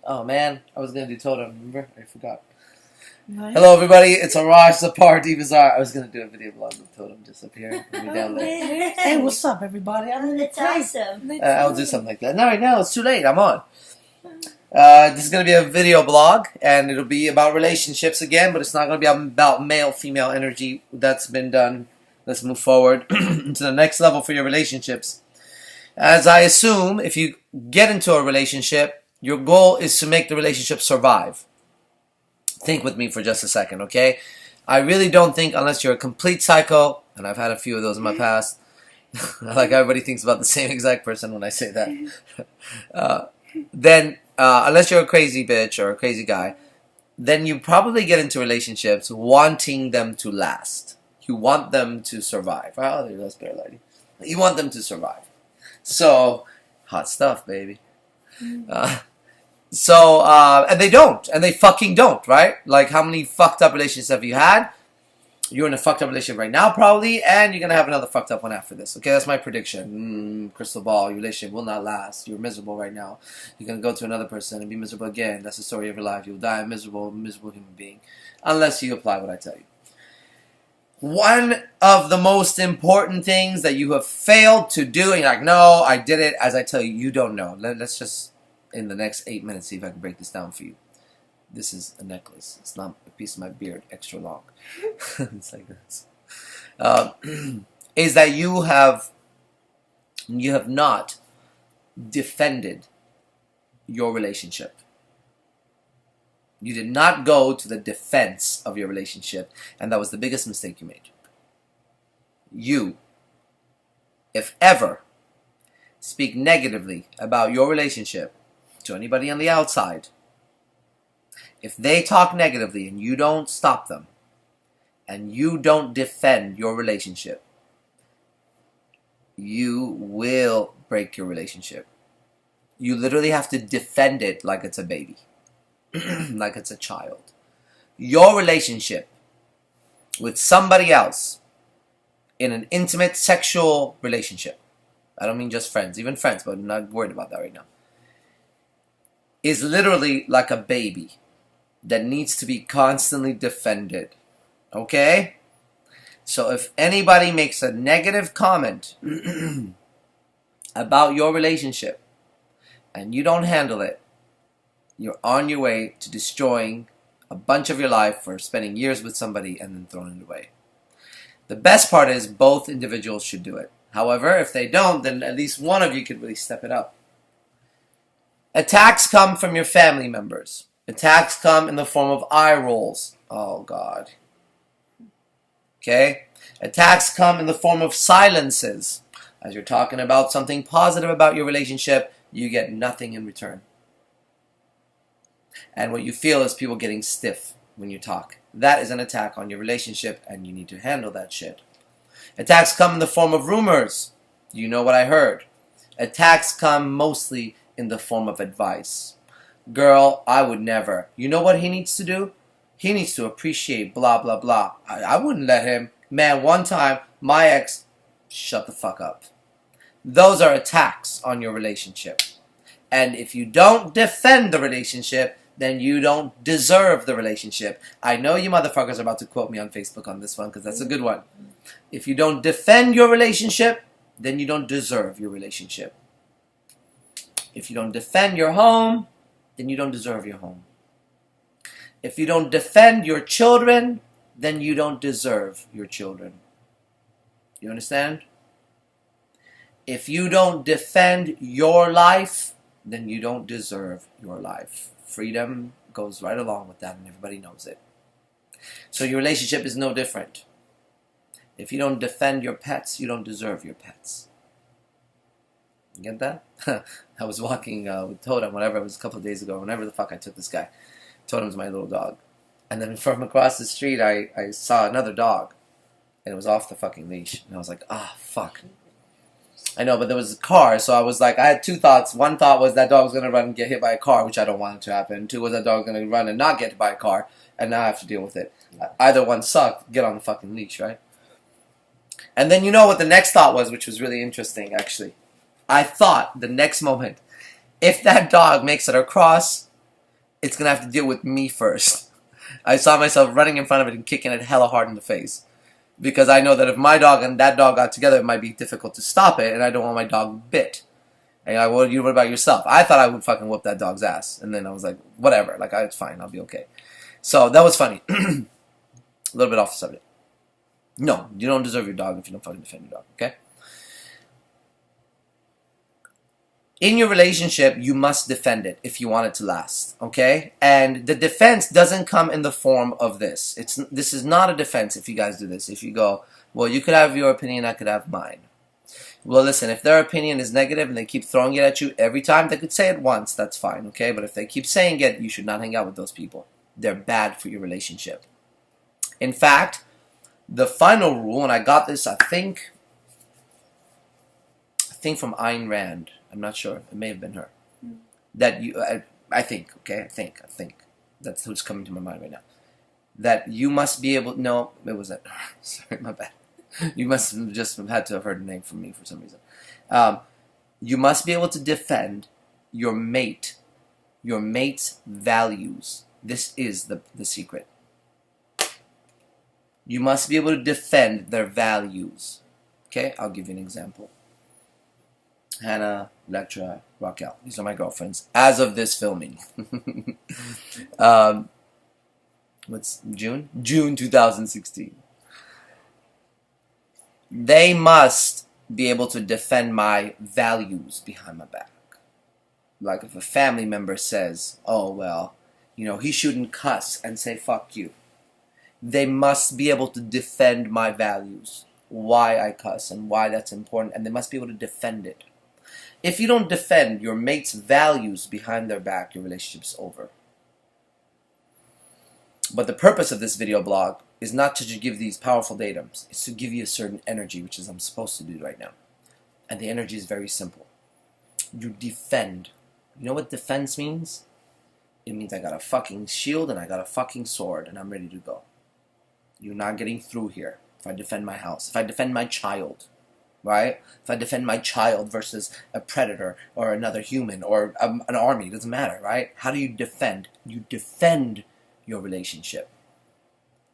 Oh man, I was gonna do Totem, remember? I forgot. What? Hello everybody, it's Arash Dibazar. I was gonna do a video blog with Totem just up here. Hey, what's up, everybody? That's awesome. I'll do something like that. No, right now it's too late. I'm on. This is gonna be a video blog, and it'll be about relationships again, but it's not gonna be about male-female energy. That's been done. Let's move forward to the next level for your relationships. As I assume, if you get into a relationship, your goal is to make the relationship survive. Think with me for just a second, okay? I really don't think, unless you're a complete psycho, and I've had a few of those in my past, like everybody thinks about the same exact person when I say that, then unless you're a crazy bitch or a crazy guy, then you probably get into relationships wanting them to last. You want them to survive. Oh, that's better, lady. You want them to survive. So, hot stuff, baby. And they don't. And they fucking don't, right? Like, how many fucked up relationships have you had? You're in a fucked up relationship right now, probably, and you're going to have another fucked up one after this. Okay, that's my prediction. Crystal ball, your relationship will not last. You're miserable right now. You're going to go to another person and be miserable again. That's the story of your life. You'll die a miserable human being. Unless you apply what I tell you. One of the most important things that you have failed to do, and you're like, no, I did it, as I tell you, you don't know. Let's just, in the next 8 minutes, see if I can break this down for you. This is a necklace. It's not a piece of my beard, extra long. It's like this. Is that you have not defended your relationship. You did not go to the defense of your relationship, and that was the biggest mistake you made. You, if ever, speak negatively about your relationship to anybody on the outside, if they talk negatively and you don't stop them, and you don't defend your relationship, you will break your relationship. You literally have to defend it like it's a baby. Like it's a child. Your relationship with somebody else in an intimate sexual relationship, I don't mean just friends, even friends, but I'm not worried about that right now, is literally like a baby that needs to be constantly defended. Okay? So if anybody makes a negative comment about your relationship and you don't handle it, you're on your way to destroying a bunch of your life for spending years with somebody and then throwing it away. The best part is both individuals should do it. However, if they don't, then at least one of you could really step it up. Attacks come from your family members. Attacks come in the form of eye rolls. Oh, God. Okay? Attacks come in the form of silences. As you're talking about something positive about your relationship, you get nothing in return. And what you feel is people getting stiff when you talk. That is an attack on your relationship, and you need to handle that shit. Attacks come in the form of rumors. You know what I heard. Attacks come mostly in the form of advice. Girl, I would never. You know what he needs to do? He needs to appreciate blah, blah, blah. I wouldn't let him. Man, one time, my ex, shut the fuck up. Those are attacks on your relationship. And if you don't defend the relationship, then you don't deserve the relationship. I know you motherfuckers are about to quote me on Facebook on this one, because that's a good one. If you don't defend your relationship, then you don't deserve your relationship. If you don't defend your home, then you don't deserve your home. If you don't defend your children, then you don't deserve your children. You understand? If you don't defend your life, then you don't deserve your life. Freedom goes right along with that, and everybody knows it. So your relationship is no different. If you don't defend your pets, you don't deserve your pets. You get that? I was walking with Totem, whatever, it was a couple of days ago, whenever the fuck I took this guy. Totem's my little dog. And then from across the street, I saw another dog, and it was off the fucking leash. And I was like, ah, fuck. I know, but there was a car, so I was like, I had two thoughts. One thought was that dog was going to run and get hit by a car, which I don't want it to happen. Two was that dog was going to run and not get hit by a car, and now I have to deal with it. Either one sucked. Get on the fucking leash, right? And then you know what the next thought was, which was really interesting, actually. I thought, the next moment, if that dog makes it across, it's going to have to deal with me first. I saw myself running in front of it and kicking it hella hard in the face. Because I know that if my dog and that dog got together, it might be difficult to stop it, and I don't want my dog bit. And I, well, what about yourself? I thought I would fucking whoop that dog's ass. And then I was like, whatever. Like, it's fine. I'll be okay. So, that was funny. A little bit off the subject. No, you don't deserve your dog if you don't fucking defend your dog, okay? In your relationship, you must defend it if you want it to last, okay? And the defense doesn't come in the form of this. This is not a defense if you guys do this. If you go, well, you could have your opinion, I could have mine. Well, listen, if their opinion is negative and they keep throwing it at you every time, they could say it once, that's fine, okay? But if they keep saying it, you should not hang out with those people. They're bad for your relationship. In fact, the final rule, and I got this, I think from Ayn Rand. I'm not sure. It may have been her. That you, I think, okay? I think. That's what's coming to my mind right now. That you must be able, no, it wasn't. Sorry, my bad. You must have just had to have heard a name from me for some reason. You must be able to defend your mate's values. This is the secret. You must be able to defend their values. Okay, I'll give you an example. Hannah, Electra, Raquel. These are my girlfriends as of this filming. What's June? June 2016. They must be able to defend my values behind my back. Like if a family member says, oh, well, you know, he shouldn't cuss and say fuck you. They must be able to defend my values. Why I cuss and why that's important. And they must be able to defend it. If you don't defend your mate's values behind their back, your relationship's over. But the purpose of this video blog is not to just give these powerful datums. It's to give you a certain energy, which is I'm supposed to do right now. And the energy is very simple. You defend. You know what defense means? It means I got a fucking shield and I got a fucking sword and I'm ready to go. You're not getting through here. If I defend my house, if I defend my child, right? If I defend my child versus a predator or another human or an army, it doesn't matter, right? How do you defend? You defend your relationship.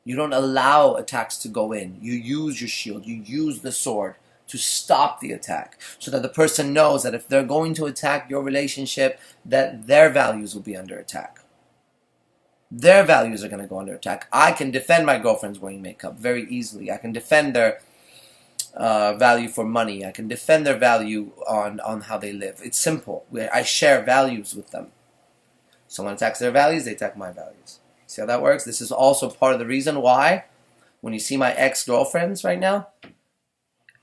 You don't allow attacks to go in. You use your shield. You use the sword to stop the attack so that the person knows that if they're going to attack your relationship, that their values will be under attack. Their values are going to go under attack. I can defend my girlfriends wearing makeup very easily. I can defend their value for money. I can defend their value on how they live. It's simple. I share values with them. Someone attacks their values, they attack my values. See how that works? This is also part of the reason why when you see my ex-girlfriends right now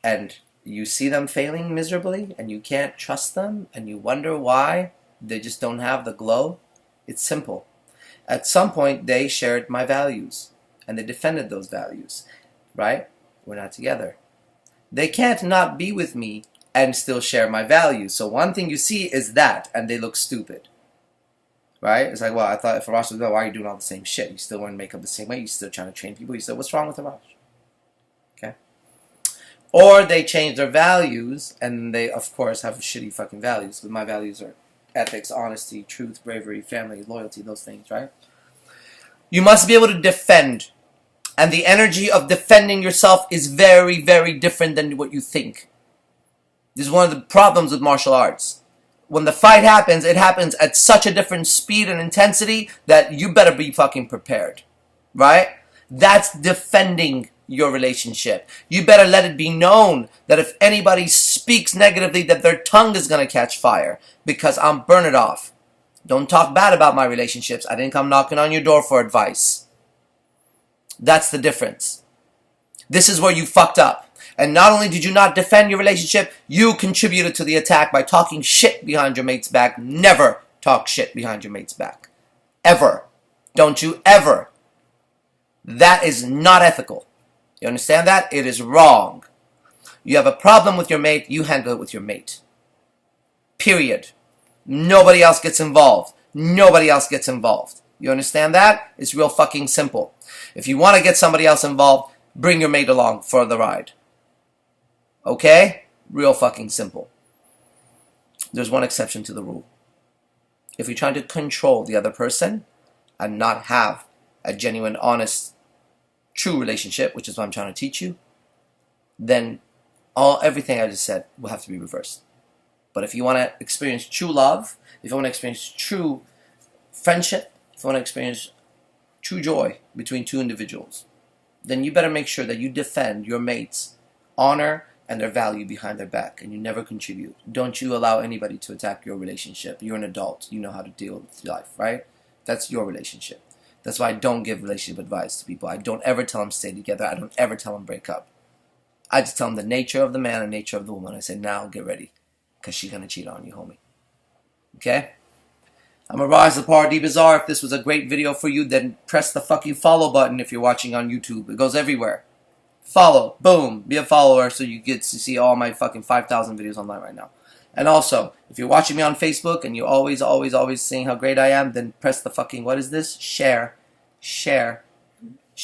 and you see them failing miserably and you can't trust them and you wonder why they just don't have the glow, it's simple. At some point, they shared my values and they defended those values, right? We're not together. They can't not be with me and still share my values. So one thing you see is that, and they look stupid. Right? It's like, well, I thought if Arash was there, why are you doing all the same shit? You still wearing makeup the same way. You still trying to train people. You said, what's wrong with Arash? Okay? Or they change their values, and they, of course, have shitty fucking values. But my values are ethics, honesty, truth, bravery, family, loyalty, those things, right? You must be able to defend. And the energy of defending yourself is very, very different than what you think. This is one of the problems with martial arts. When the fight happens, it happens at such a different speed and intensity that you better be fucking prepared. Right? That's defending your relationship. You better let it be known that if anybody speaks negatively, that their tongue is going to catch fire. Because I'm burn it off. Don't talk bad about my relationships. I didn't come knocking on your door for advice. That's the difference. This is where you fucked up. And not only did you not defend your relationship, you contributed to the attack by talking shit behind your mate's back. Never talk shit behind your mate's back. Ever. Don't you ever. That is not ethical. You understand that? It is wrong. You have a problem with your mate, you handle it with your mate. Period. Nobody else gets involved. Nobody else gets involved. You understand that? It's real fucking simple. If you want to get somebody else involved, bring your mate along for the ride. Okay? Real fucking simple. There's one exception to the rule. If you're trying to control the other person and not have a genuine, honest, true relationship, which is what I'm trying to teach you, then everything I just said will have to be reversed. But if you want to experience true love, if you want to experience true friendship, if you want to experience true joy between two individuals, then you better make sure that you defend your mate's honor and their value behind their back, and you never contribute. Don't you allow anybody to attack your relationship. You're an adult. You know how to deal with life, right? That's your relationship. That's why I don't give relationship advice to people. I don't ever tell them stay together. I don't ever tell them break up. I just tell them the nature of the man and nature of the woman. I say, now get ready, because she's going to cheat on you, homie. Okay? I'm Arash Dibazar. If this was a great video for you, then press the fucking follow button if you're watching on YouTube. It goes everywhere. Follow. Boom. Be a follower so you get to see all my fucking 5,000 videos online right now. And also, if you're watching me on Facebook and you're always saying how great I am, then press the fucking, what is this? Share. Share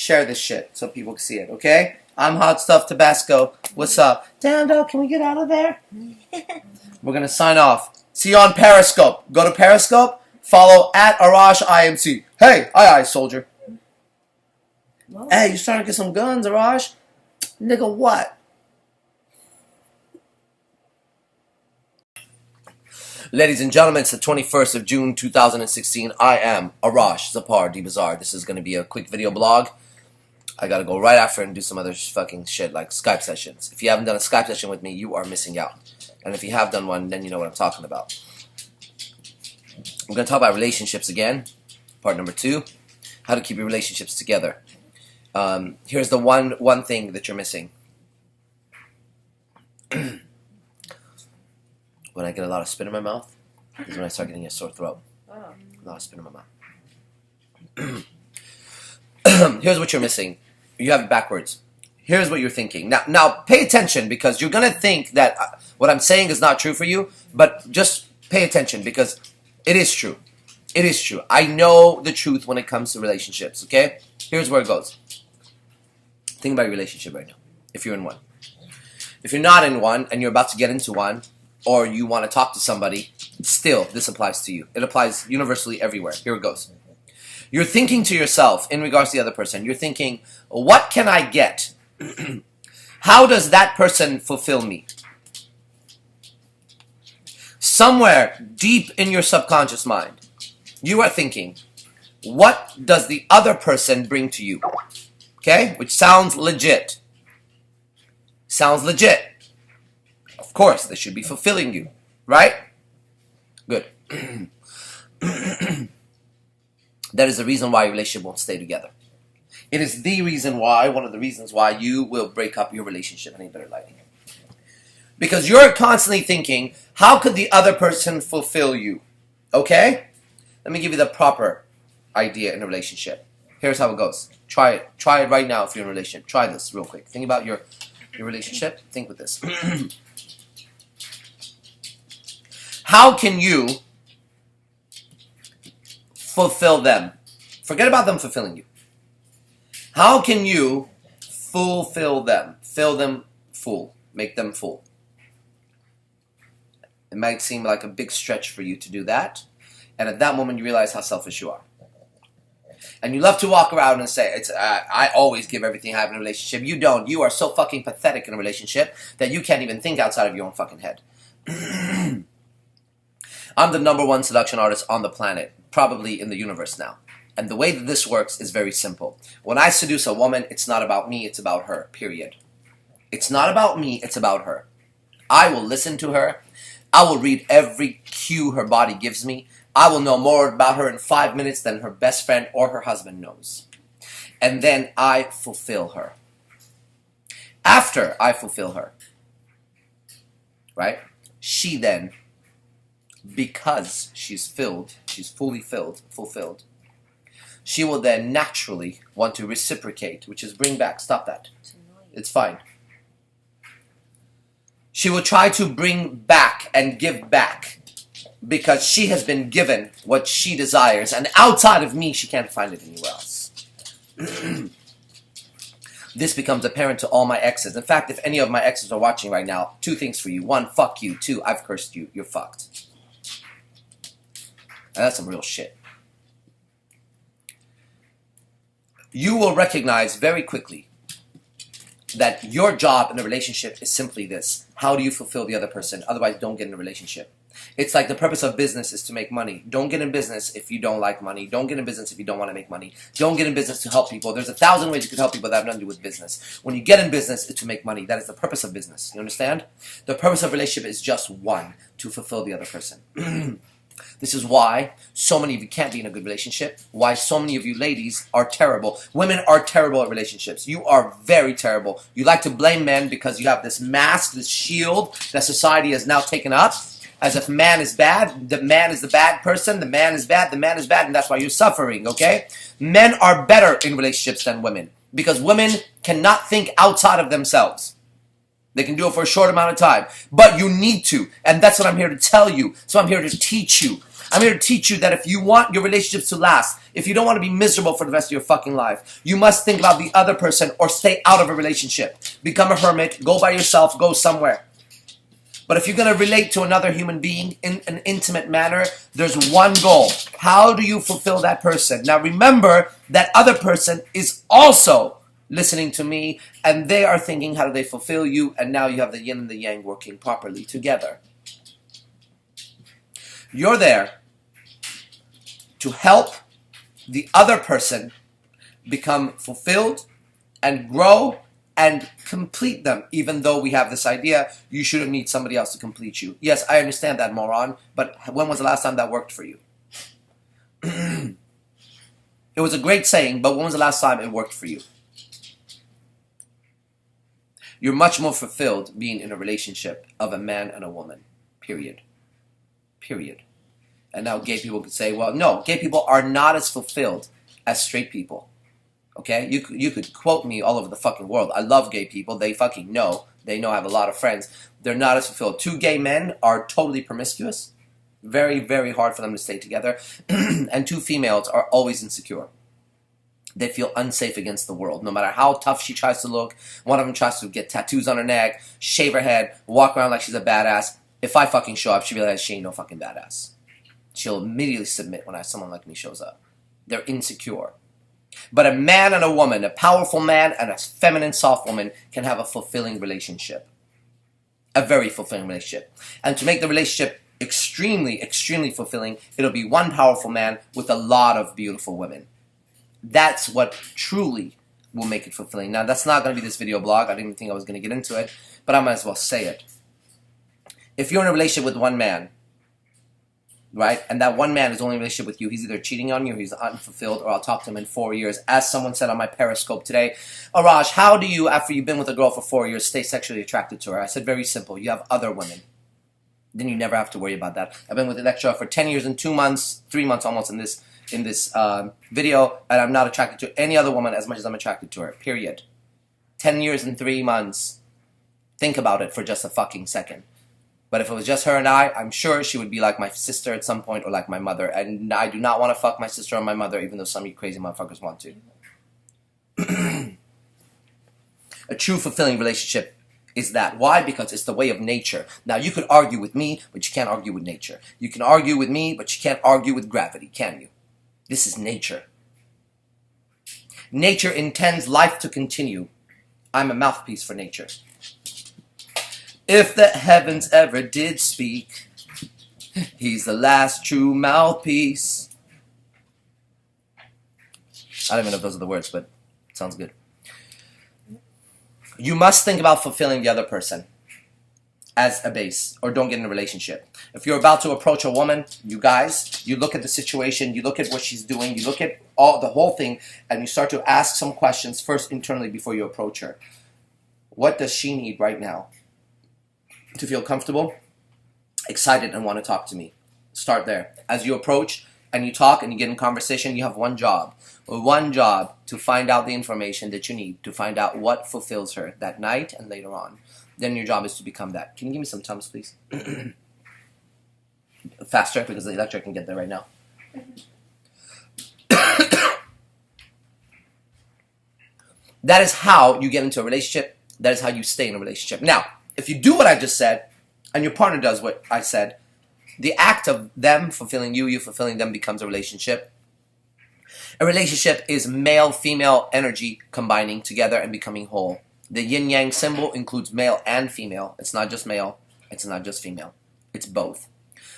this shit so people can see it, okay? I'm Hot Stuff Tabasco. What's up? Damn, dog, can we get out of there? We're going to sign off. See you on Periscope. Go to Periscope. Follow at Arash IMC. Hey, aye, soldier. Well, Hey, you starting to get some guns, Arash? Nigga, what? Ladies and gentlemen, it's the 21st of June, 2016. I am Arash Dibazar. This is going to be a quick video blog. I got to go right after and do some other fucking shit like Skype sessions. If you haven't done a Skype session with me, you are missing out. And if you have done one, then you know what I'm talking about. I'm going to talk about relationships again. Part number 2. How to keep your relationships together. Here's the one thing that you're missing. When I get a lot of spit in my mouth, is when I start getting a sore throat. A lot of spit in my mouth. Here's what you're missing. You have it backwards. Here's what you're thinking. Now pay attention, because you're going to think that what I'm saying is not true for you, but just pay attention, because it is true. It is true. I know the truth when it comes to relationships, okay? Here's where it goes. Think about your relationship right now, if you're in one. If you're not in one, and you're about to get into one, or you want to talk to somebody, still, this applies to you. It applies universally everywhere. Here it goes. You're thinking to yourself, in regards to the other person, you're thinking, what can I get? How does that person fulfill me? Somewhere deep in your subconscious mind, you are thinking, what does the other person bring to you? Okay? Which sounds legit. Sounds legit. Of course, they should be fulfilling you. Right? Good. That is the reason why your relationship won't stay together. It is the reason why, one of the reasons why you will break up your relationship. I need better lighting. Because you're constantly thinking, how could the other person fulfill you? Okay? Let me give you the proper idea in a relationship. Here's how it goes. Try it. Try it right now if you're in a relationship. Try this real quick. Think about your relationship. Think with this. How can you fulfill them? Forget about them fulfilling you. How can you fulfill them? Fill them full. Make them full. It might seem like a big stretch for you to do that. And at that moment, you realize how selfish you are. And you love to walk around and say, I always give everything I have in a relationship. You don't. You are so fucking pathetic in a relationship that you can't even think outside of your own fucking head. I'm the #1 seduction artist on the planet, probably in the universe now. And the way that this works is very simple. When I seduce a woman, it's not about me, it's about her, period. It's not about me, it's about her. I will listen to her. I will read every cue her body gives me. I will know more about her in 5 minutes than her best friend or her husband knows. And then I fulfill her. After I fulfill her, right? She then, because she's fully fulfilled, she will then naturally want to reciprocate, which is bring back. Stop that. It's fine. She will try to bring back and give back, because she has been given what she desires, and outside of me, she can't find it anywhere else. This becomes apparent to all my exes. In fact, if any of my exes are watching right now, 2 things for you. 1, fuck you. 2, I've cursed you. You're fucked. And that's some real shit. You will recognize very quickly that your job in a relationship is simply this. How do you fulfill the other person? Otherwise, don't get in a relationship. It's like the purpose of business is to make money. Don't get in business if you don't like money. Don't get in business if you don't want to make money. Don't get in business to help people. There's 1,000 ways you can help people that have nothing to do with business. When you get in business, it's to make money. That is the purpose of business. You understand? The purpose of relationship is just one, to fulfill the other person. This is why so many of you can't be in a good relationship. Why so many of you ladies are terrible. Women are terrible at relationships. You are very terrible. You like to blame men because you have this mask, this shield that society has now taken up. As if man is bad, the man is the bad person, the man is bad, and that's why you're suffering, okay? Men are better in relationships than women because women cannot think outside of themselves. They can do it for a short amount of time, but you need to, and that's what I'm here to tell you. So I'm here to teach you. I'm here to teach you that if you want your relationships to last, if you don't want to be miserable for the rest of your fucking life, you must think about the other person or stay out of a relationship. Become a hermit, go by yourself, go somewhere. But if you're going to relate to another human being in an intimate manner, there's one goal. How do you fulfill that person? Now remember, that other person is also listening to me, and they are thinking, how do they fulfill you? And now you have the yin and the yang working properly together. You're there to help the other person become fulfilled and grow and complete them, even though we have this idea you shouldn't need somebody else to complete you. Yes, I understand that, moron, but when was the last time that worked for you? It was a great saying, but when was the last time it worked for you? You're much more fulfilled being in a relationship of a man and a woman. Period. Period. And now gay people could say, well, no, gay people are not as fulfilled as straight people. Okay? You could quote me all over the fucking world. I love gay people. They fucking know. They know I have a lot of friends. They're not as fulfilled. Two gay men are totally promiscuous. Very, very hard for them to stay together. And two females are always insecure. They feel unsafe against the world. No matter how tough she tries to look, one of them tries to get tattoos on her neck, shave her head, walk around like she's a badass. If I fucking show up, she realizes she ain't no fucking badass. She'll immediately submit when someone like me shows up. They're insecure. But a man and a woman, a powerful man and a feminine, soft woman, can have a fulfilling relationship. A very fulfilling relationship. And to make the relationship extremely, extremely fulfilling, it'll be one powerful man with a lot of beautiful women. That's what truly will make it fulfilling. Now, that's not going to be this video blog. I didn't even think I was going to get into it, but I might as well say it. If you're in a relationship with one man, right, and that one man is only in a relationship with you, he's either cheating on you or he's unfulfilled, or I'll talk to him in 4 years. As someone said on my Periscope today, Arash, how do you, after you've been with a girl for 4 years, stay sexually attracted to her? I said, very simple. You have other women. Then you never have to worry about that. I've been with Electra for 10 years and 2 months, 3 months almost in this video, and I'm not attracted to any other woman as much as I'm attracted to her, period. 10 years and 3 months. Think about it for just a fucking second. But if it was just her and I'm sure she would be like my sister at some point or like my mother, and I do not want to fuck my sister or my mother, even though some of you crazy motherfuckers want to. A true fulfilling relationship is that. Why? Because it's the way of nature. Now, you could argue with me, but you can't argue with nature. You can argue with me, but you can't argue with gravity, can you? This is nature. Nature intends life to continue. I'm a mouthpiece for nature. If the heavens ever did speak, he's the last true mouthpiece. I don't even know if those are the words, but it sounds good. You must think about fulfilling the other person as a base, or don't get in a relationship. If you're about to approach a woman, you guys, you look at the situation, you look at what she's doing, you look at the whole thing, and you start to ask some questions first internally before you approach her. What does she need right now to feel comfortable, excited, and want to talk to me? Start there. As you approach and you talk and you get in conversation, you have one job. One job to find out the information that you need, to find out what fulfills her that night and later on. Then your job is to become that. Can you give me some Tums, please? Faster, because the electric can get there right now. That is how you get into a relationship. That is how you stay in a relationship. Now, if you do what I just said, and your partner does what I said, The act of them fulfilling you, you fulfilling them becomes a relationship. A relationship is male-female energy combining together and becoming whole. The yin-yang symbol includes male and female. It's not just male. It's not just female. It's both.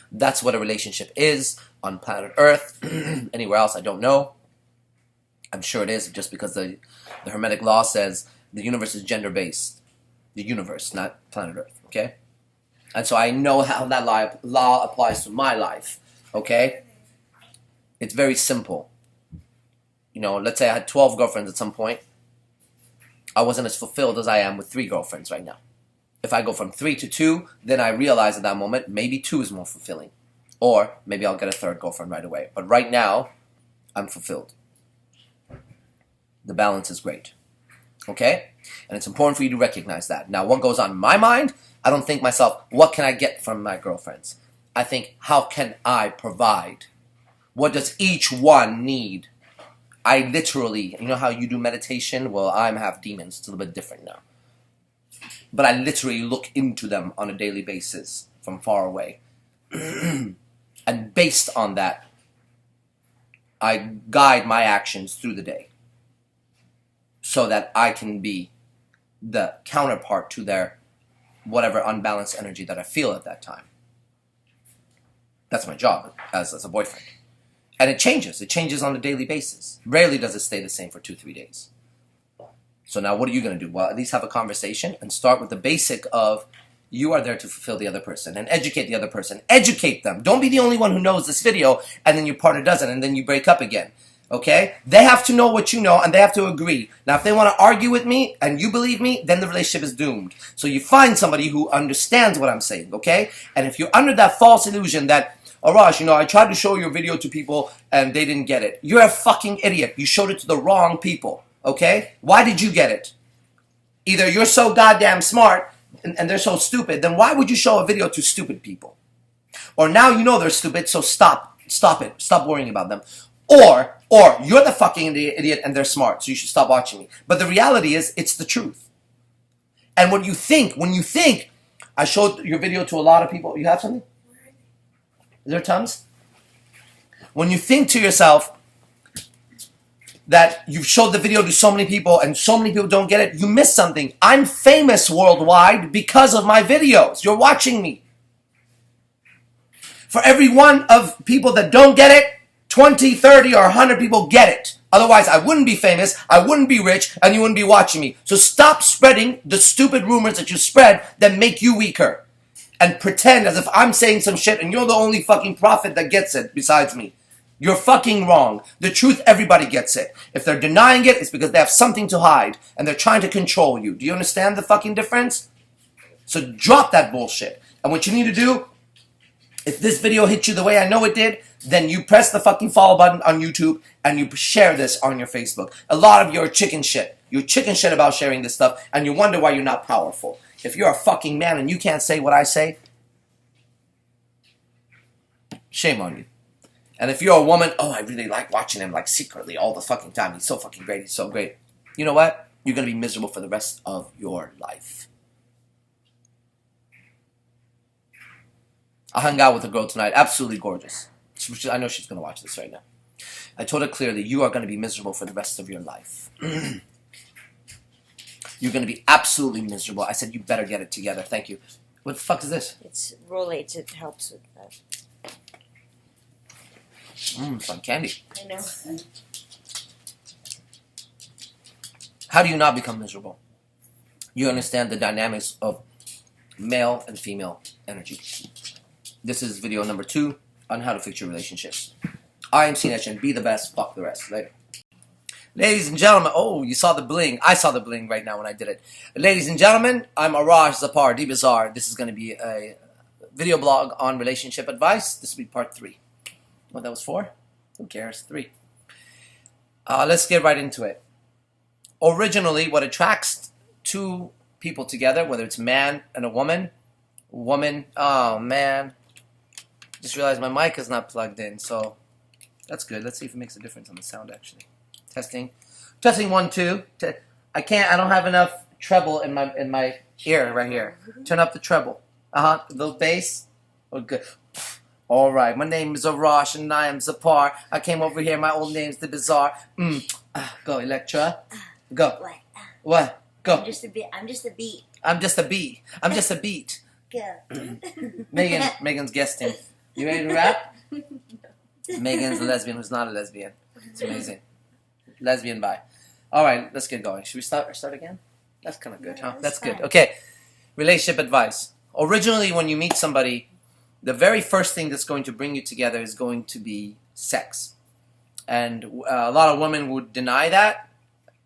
That's what a relationship is on planet Earth. Anywhere else, I don't know. I'm sure it is, just because the Hermetic law says the universe is gender-based. The universe, not planet Earth, okay? And so I know how that law applies to my life, okay? It's very simple. You know, let's say I had 12 girlfriends at some point. I wasn't as fulfilled as I am with 3 girlfriends right now. If I go from 3 to 2, then I realize at that moment, maybe 2 is more fulfilling. Or maybe I'll get a 3rd girlfriend right away. But right now, I'm fulfilled. The balance is great. Okay? And it's important for you to recognize that. Now, what goes on in my mind? I don't think myself, what can I get from my girlfriends? I think, how can I provide? What does each one need? I literally, you know how you do meditation? Well, I'm half demons. It's a little bit different now. But I literally look into them on a daily basis from far away. And based on that, I guide my actions through the day so that I can be the counterpart to their whatever unbalanced energy that I feel at that time. That's my job as a boyfriend. And it changes. It changes on a daily basis. Rarely does it stay the same for 2-3 days. So now what are you going to do? Well, at least have a conversation and start with the basic of you are there to fulfill the other person and educate the other person. Educate them. Don't be the only one who knows this video and then your partner doesn't and then you break up again. Okay? They have to know what you know and they have to agree. Now, if they want to argue with me and you believe me, then the relationship is doomed. So you find somebody who understands what I'm saying, okay? And if you're under that false illusion that, Arash, you know, I tried to show your video to people and they didn't get it. You're a fucking idiot. You showed it to the wrong people, okay? Why did you get it? Either you're so goddamn smart and they're so stupid, then why would you show a video to stupid people? Or now you know they're stupid, so stop it. Stop worrying about them. Or you're the fucking idiot and they're smart, so you should stop watching me. But the reality is, it's the truth. And when you think, I showed your video to a lot of people. You have something? Is there tons? When you think to yourself that you've showed the video to so many people and so many people don't get it, you miss something. I'm famous worldwide because of my videos. You're watching me. For every one of people that don't get it, 20, 30, or 100 people get it. Otherwise, I wouldn't be famous, I wouldn't be rich, and you wouldn't be watching me. So stop spreading the stupid rumors that you spread that make you weaker. And pretend as if I'm saying some shit and you're the only fucking prophet that gets it besides me. You're fucking wrong. The truth, everybody gets it. If they're denying it, it's because they have something to hide and they're trying to control you. Do you understand the fucking difference? So drop that bullshit. And what you need to do, if this video hit you the way I know it did, then you press the fucking follow button on YouTube and you share this on your Facebook. A lot of you are chicken shit. You're chicken shit about sharing this stuff and you wonder why you're not powerful. If you're a fucking man and you can't say what I say, shame on you. And if you're a woman, oh, I really like watching him like secretly all the fucking time. He's so fucking great. He's so great. You know what? You're going to be miserable for the rest of your life. I hung out with a girl tonight. Absolutely gorgeous. I know she's going to watch this right now. I told her clearly, you are going to be miserable for the rest of your life. You're going to be absolutely miserable. I said, you better get it together. Thank you. What the fuck is this? It's Rolaids. It helps with that. It's like candy. I know. How do you not become miserable? You understand the dynamics of male and female energy. This is video number 2 on how to fix your relationships. I am Sinesh and be the best, fuck the rest. Later. Ladies and gentlemen, oh, you saw the bling. I saw the bling right now when I did it. Ladies and gentlemen, I'm Arash Dibazar. This is going to be a video blog on relationship advice. This will be part 3. What, that was 4? Who cares? 3. Let's get right into it. Originally, what attracts 2 people together, whether it's a man and a woman, oh man, just realized my mic is not plugged in, so that's good. Let's see if it makes a difference on the sound actually. Testing 1 2. I don't have enough treble in my ear right here. Turn up the treble. The bass. Oh, good. All right, my name is Arash and I am Zapar. I came over here. My old name's Dibazar. Go, Electra. Go. What? What? Go. I'm just a beat. I'm just a beat. I'm just a beat. Go. Megan's guesting. You ready to rap? Megan's a lesbian who's not a lesbian. It's amazing. Lesbian bi. All right, let's get going. Should we start again? That's kind of good, huh? That's good. Okay. Relationship advice. Originally, when you meet somebody, the very first thing that's going to bring you together is going to be sex. And a lot of women would deny that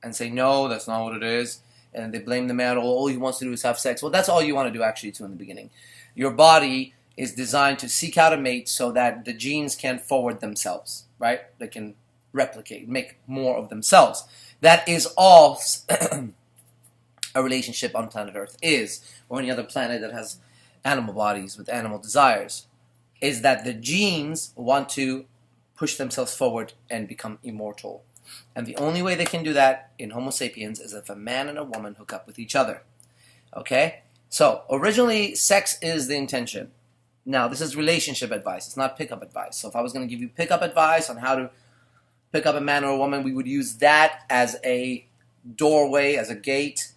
and say, no, that's not what it is. And they blame the man. All he wants to do is have sex. Well, that's all you want to do, actually, too, in the beginning. Your body is designed to seek out a mate so that the genes can forward themselves, right? They can replicate, make more of themselves. That is all a relationship on planet Earth is, or any other planet that has animal bodies with animal desires, is that the genes want to push themselves forward and become immortal. And the only way they can do that in Homo sapiens is if a man and a woman hook up with each other. Okay? So, originally, sex is the intention. Now, this is relationship advice. It's not pickup advice. So if I was going to give you pickup advice on how to pick up a man or a woman, we would use that as a doorway, as a gate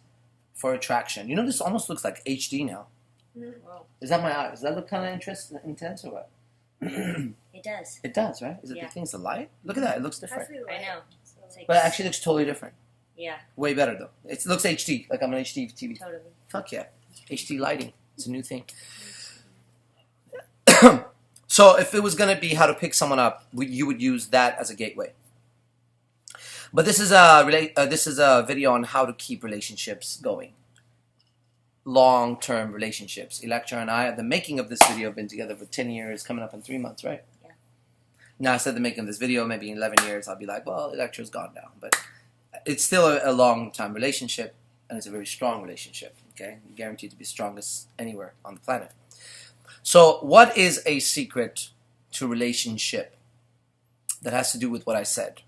for attraction. You know, this almost looks like HD now. Wow. Is that my eyes? Does that look kind of intense or what? It does. It does, right? Is it Yeah. the thing's the light? Look at that. It looks different. I know. It's like, But it actually looks totally different. yeah, Way better, though. It looks HD, like I'm on HD TV. totally. Fuck yeah. HD lighting. It's a new thing. So if it was going to be how to pick someone up, you would use that as a gateway. But this is a video on how to keep relationships going. Long-term relationships. Electra and I, at the making of this video, have been together for 10 years, coming up in 3 months, right? Yeah. Now, I said the making of this video, maybe in 11 years, I'll be like, well, Electra's gone now. But it's still a long-time relationship, and it's a very strong relationship, okay? Guaranteed to be strongest anywhere on the planet. So, what is a secret to relationship that has to do with what I said?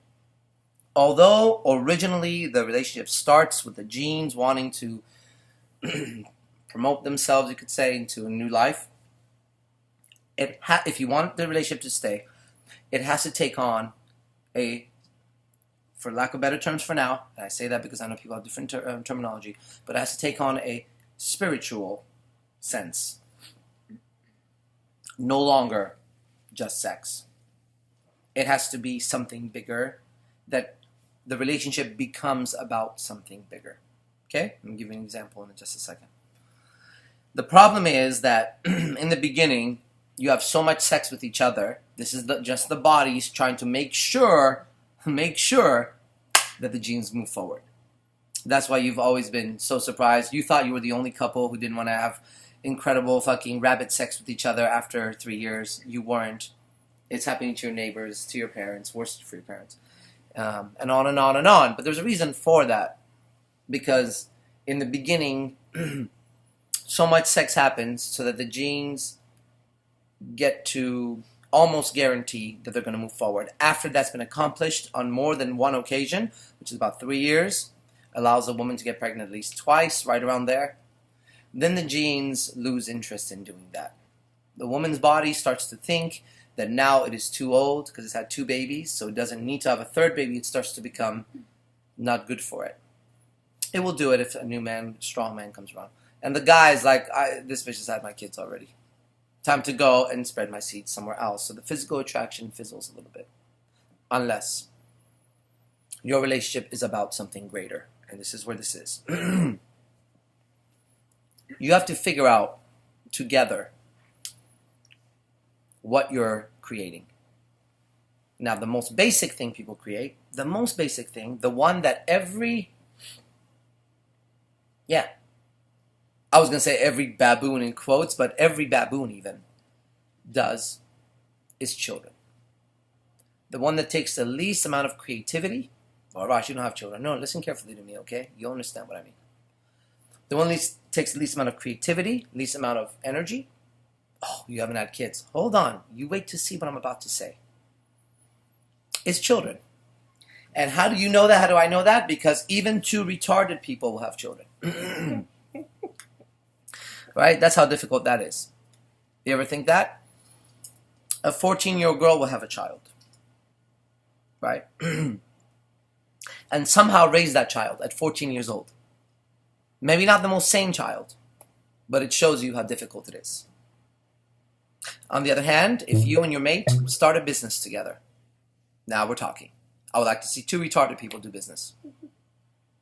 Although originally the relationship starts with the genes wanting to promote themselves, you could say, into a new life, if you want the relationship to stay, it has to take on a, for lack of better terms for now, and I say that because I know people have different terminology, but it has to take on a spiritual sense. No longer just sex. It has to be something bigger, that the relationship becomes about something bigger. Okay? I'm going to give you an example in just a second. The problem is that in the beginning, you have so much sex with each other. This is just the bodies trying to make sure that the genes move forward. That's why you've always been so surprised. You thought you were the only couple who didn't want to have incredible fucking rabbit sex with each other after 3 years. You weren't. It's happening to your neighbors, to your parents, worse for your parents. And on and on and on. But there's a reason for that. Because in the beginning, so much sex happens so that the genes get to almost guarantee that they're going to move forward. After that's been accomplished on more than one occasion, which is about 3 years, allows a woman to get pregnant at least twice, right around there, then the genes lose interest in doing that. The woman's body starts to think that now it is too old because it's had 2 babies, so it doesn't need to have a 3rd baby. It starts to become not good for it. It will do it if a new man, strong man comes around. And the guy's like, this bitch has had my kids already. Time to go and spread my seeds somewhere else. So the physical attraction fizzles a little bit. Unless your relationship is about something greater. And this is where this is. You have to figure out together what you're creating. Now, the most basic thing people create, the most basic thing, the one that I was going to say every baboon in quotes, but every baboon even does, is children. The one that takes the least amount of creativity. Well, Raj, you don't have children. No, listen carefully to me, okay? You'll understand what I mean. The one that takes the least amount of creativity, least amount of energy. Oh, you haven't had kids. Hold on. You wait to see what I'm about to say. It's children. And how do you know that? How do I know that? Because even 2 retarded people will have children. Right? That's how difficult that is. You ever think that? A 14-year-old girl will have a child, right? And somehow raise that child at 14 years old. Maybe not the most sane child, but it shows you how difficult it is. On the other hand, if you and your mate start a business together, now we're talking. I would like to see two retarded people do business.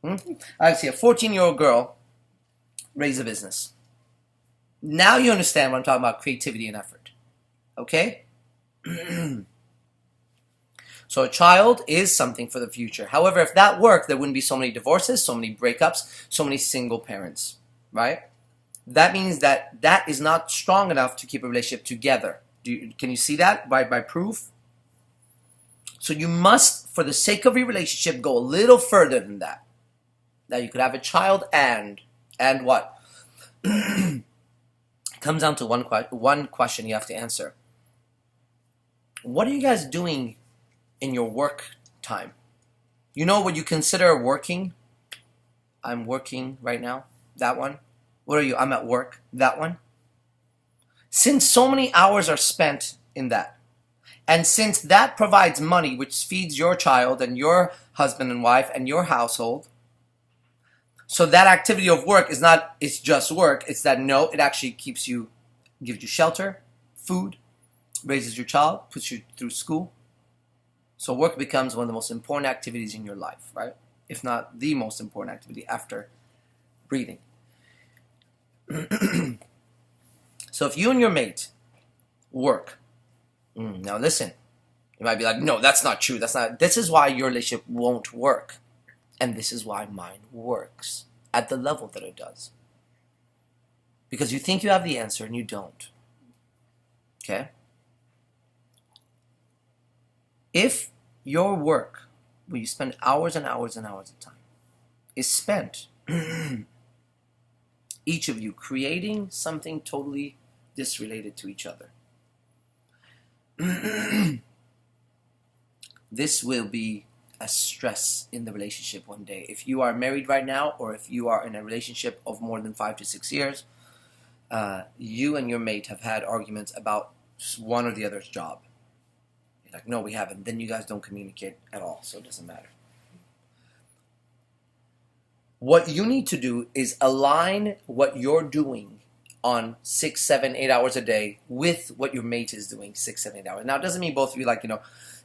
I like to see a 14-year-old girl raise a business. Now you understand what I'm talking about, creativity and effort. Okay? So a child is something for the future. However, if that worked, there wouldn't be so many divorces, so many breakups, so many single parents, right? That means that that is not strong enough to keep a relationship together. Can you see that by proof? So you must, for the sake of your relationship, go a little further than that. Now you could have a child and what? It comes down to one question you have to answer. What are you guys doing in your work time? You know what you consider working? I'm working right now. That one. What are you? I'm at work. That one. Since so many hours are spent in that, and since that provides money which feeds your child and your husband and wife and your household, so that activity of work is not, it's just work. It's that no, it actually gives you shelter, food, raises your child, puts you through school. So work becomes one of the most important activities in your life, right? If not the most important activity after breathing. So if you and your mate work, now listen, you might be like, no, that's not true. This is why your relationship won't work. And this is why mine works at the level that it does. Because you think you have the answer and you don't. Okay? If your work, where you spend hours and hours and hours of time, is spent, each of you creating something totally disrelated to each other, this will be a stress in the relationship one day. If you are married right now, or if you are in a relationship of more than 5 to 6 years, you and your mate have had arguments about one or the other's job. You're like, no, we haven't. Then you guys don't communicate at all, so it doesn't matter. What you need to do is align what you're doing on 6, 7, 8 hours a day with what your mate is doing 6, 7, 8 hours. Now, it doesn't mean both of you, like,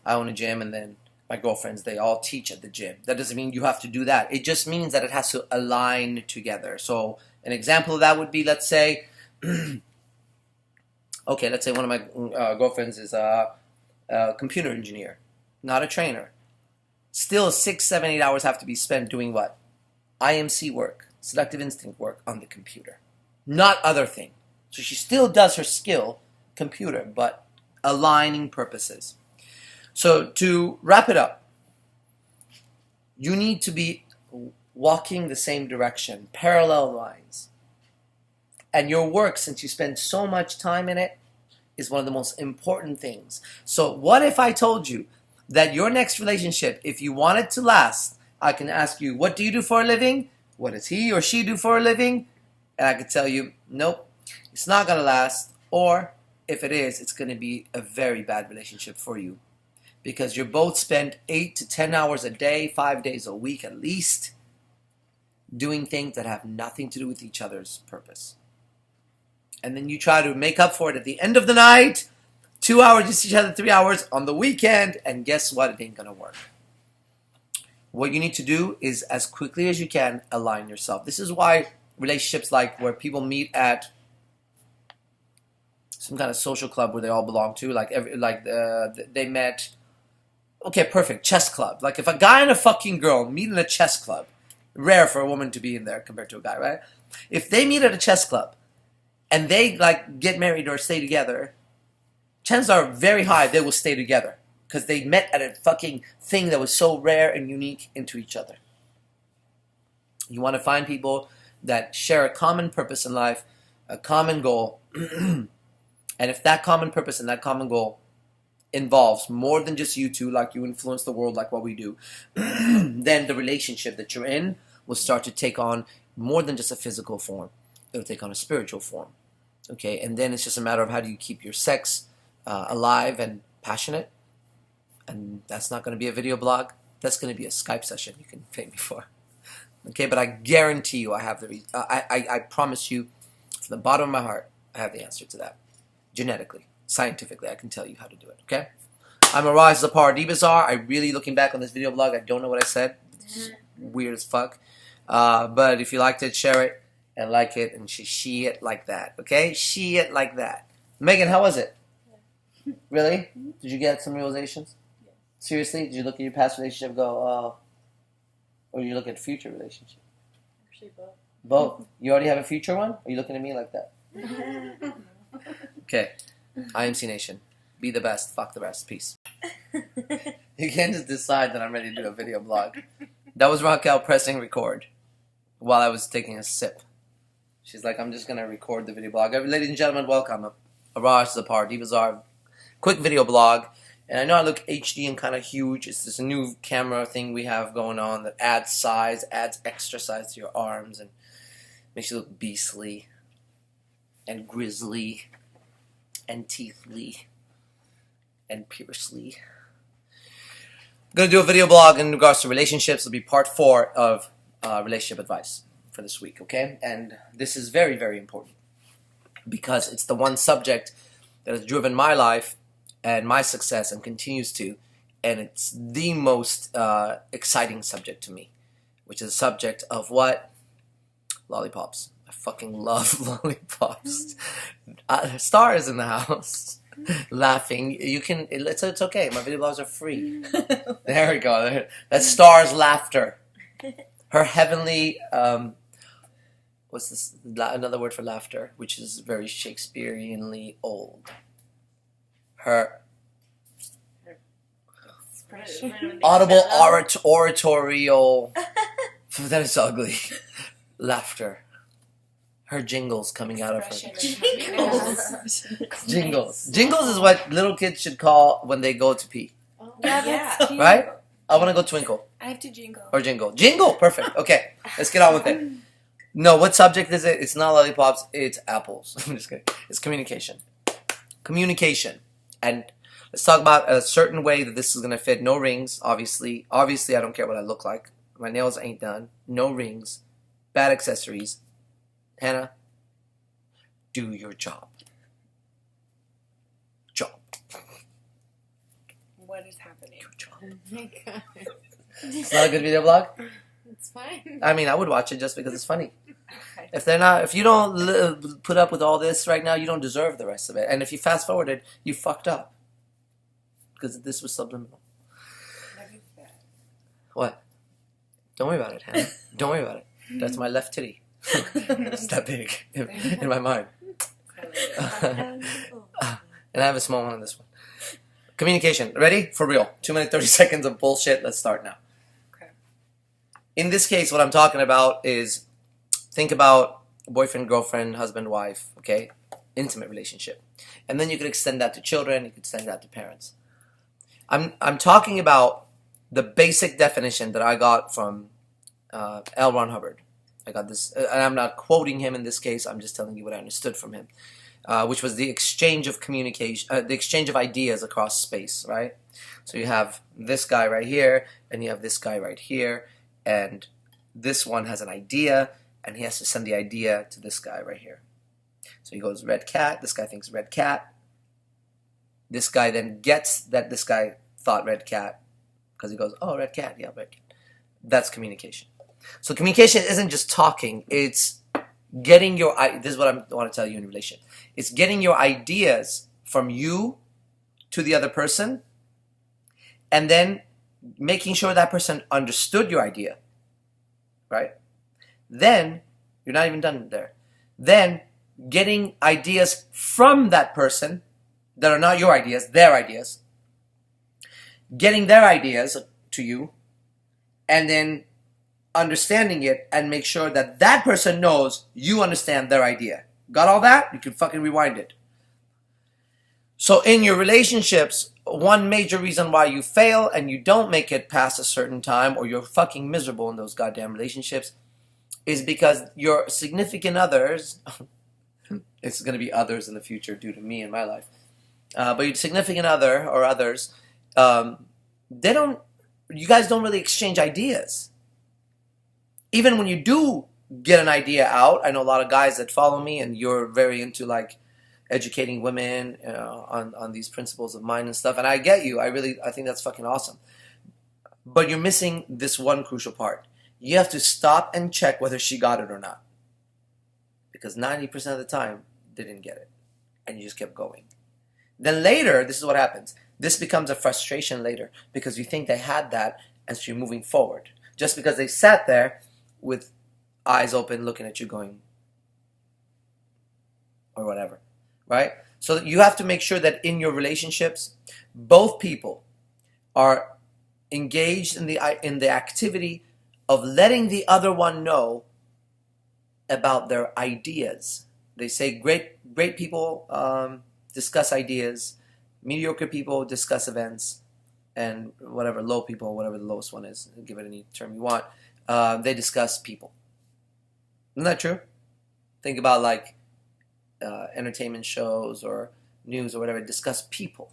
I own a gym and then my girlfriends, they all teach at the gym. That doesn't mean you have to do that. It just means that it has to align together. So an example of that would be, let's say, okay, let's say one of my girlfriends is a computer engineer, not a trainer. Still 6, 7, 8 hours have to be spent doing what? IMC work, selective instinct work on the computer, not other thing. So she still does her skill, computer, but aligning purposes. So to wrap it up, you need to be walking the same direction, parallel lines. And your work, since you spend so much time in it, is one of the most important things. So what if I told you that your next relationship, if you want it to last, I can ask you, what do you do for a living? What does he or she do for a living? And I could tell you, nope, it's not going to last. Or if it is, it's going to be a very bad relationship for you. Because you're both spend 8 to 10 hours a day, 5 days a week at least, doing things that have nothing to do with each other's purpose. And then you try to make up for it at the end of the night, 2 hours, you see each other 3 hours on the weekend, and guess what? It ain't going to work. What you need to do is, as quickly as you can, align yourself. This is why relationships like where people meet at some kind of social club where they all belong to, they met, okay, perfect, chess club. Like if a guy and a fucking girl meet in a chess club, rare for a woman to be in there compared to a guy, right? If they meet at a chess club and they get married or stay together, chances are very high they will stay together. Because they met at a fucking thing that was so rare and unique into each other. You want to find people that share a common purpose in life, a common goal. And if that common purpose and that common goal involves more than just you two, like you influence the world like what we do, then the relationship that you're in will start to take on more than just a physical form. It'll take on a spiritual form. Okay, and then it's just a matter of how do you keep your sex alive and passionate. And that's not going to be a video blog. That's going to be a Skype session you can pay me for. Okay, but I guarantee you I have I promise you, from the bottom of my heart, I have the answer to that. Genetically, scientifically, I can tell you how to do it, okay? I'm Arash Dibazar. I really, looking back on this video blog, I don't know what I said. It's weird as fuck. But if you liked it, share it and like it and she it like that, okay? She it like that. Megan, how was it? Yeah. Really? Did you get some realizations? Yeah. Seriously? Did you look at your past relationship and go, oh, or you look at future relationship? Actually, both. Both. You already have a future one? Or are you looking at me like that? Okay. IMC Nation. Be the best. Fuck the rest. Peace. You can't just decide that I'm ready to do a video blog. That was Raquel pressing record while I was taking a sip. She's like, I'm just going to record the video blog. Ladies and gentlemen, welcome. Arash Dibazar. Quick video blog. And I know I look HD and kind of huge. It's this new camera thing we have going on that adds size, adds extra size to your arms, and makes you look beastly and grisly and teethly and piercely. I'm going to do a video blog in regards to relationships. It'll be part 4 of relationship advice for this week, okay? And this is very, very important because it's the one subject that has driven my life and my success and continues to, and it's the most exciting subject to me, which is the subject of what? Lollipops. I fucking love lollipops. Star is in the house. Laughing. You can, it's okay. My video blogs are free. There we go. That's Star's laughter. Her heavenly, what's this, another word for laughter, which is very Shakespeareanly old. Her audible oratorial, that is ugly, laughter. Her jingles coming out of her. Jingles. Jingles is what little kids should call when they go to pee. Oh, yeah. Right? I want to go twinkle. I have to jingle. Or jingle. Jingle! Perfect. Okay. Let's get on with it. No, what subject is it? It's not lollipops. It's apples. I'm just kidding. It's communication. Communication. And let's talk about a certain way that this is going to fit. No rings, obviously. Obviously, I don't care what I look like. My nails ain't done. No rings. Bad accessories. Hannah, do your job. Job. What is happening? Your job. Oh my god. It's not a good video blog? It's fine. I mean, I would watch it just because it's funny. Okay. If you don't put up with all this right now, you don't deserve the rest of it. And if you fast forwarded, you fucked up. Because this was subliminal. What is that? What? Don't worry about it, Hannah. Don't worry about it. That's my left titty. It's that big in my mind. And I have a small one on this one. Communication. Ready? For real. 2 minutes, 30 seconds of bullshit. Let's start now. Okay. In this case, what I'm talking about is, think about boyfriend, girlfriend, husband, wife, okay? Intimate relationship. And then you could extend that to children. You could extend that to parents. I'm talking about the basic definition that I got from L. Ron Hubbard. I got this, and I'm not quoting him in this case. I'm just telling you what I understood from him, which was the exchange of communication, the exchange of ideas across space, right? So you have this guy right here, and you have this guy right here, and this one has an idea, and he has to send the idea to this guy right here. So he goes, red cat. This guy thinks red cat. This guy then gets that this guy thought red cat, because he goes, oh, red cat, yeah, red cat. That's communication. So communication isn't just talking, it's getting your, this is what I want to tell you in relation. It's getting your ideas from you to the other person, and then making sure that person understood your idea, right? Then, you're not even done there. Then, getting ideas from that person that are not your ideas, their ideas, getting their ideas to you, and then understanding it and make sure that that person knows you understand their idea. Got all that? You can fucking rewind it. So in your relationships, one major reason why you fail and you don't make it past a certain time, or you're fucking miserable in those goddamn relationships, is because your significant others, it's going to be others in the future due to me and my life, but your significant other or others, you guys don't really exchange ideas. Even when you do get an idea out, I know a lot of guys that follow me, and you're very into like educating women on these principles of mind and stuff, and I get you. I think that's fucking awesome. But you're missing this one crucial part. You have to stop and check whether she got it or not, because 90% of the time they didn't get it, and you just kept going. Then later, this is what happens. This becomes a frustration later because you think they had that, and so you're moving forward just because they sat there with eyes open looking at you going or whatever, right? So you have to make sure that in your relationships both people are engaged in the activity of letting the other one know about their ideas. They say great people discuss ideas, mediocre people discuss events, and whatever low people, whatever the lowest one is, give it any term you want, they discuss people. Isn't that true? Think about like entertainment shows or news or whatever, discuss people.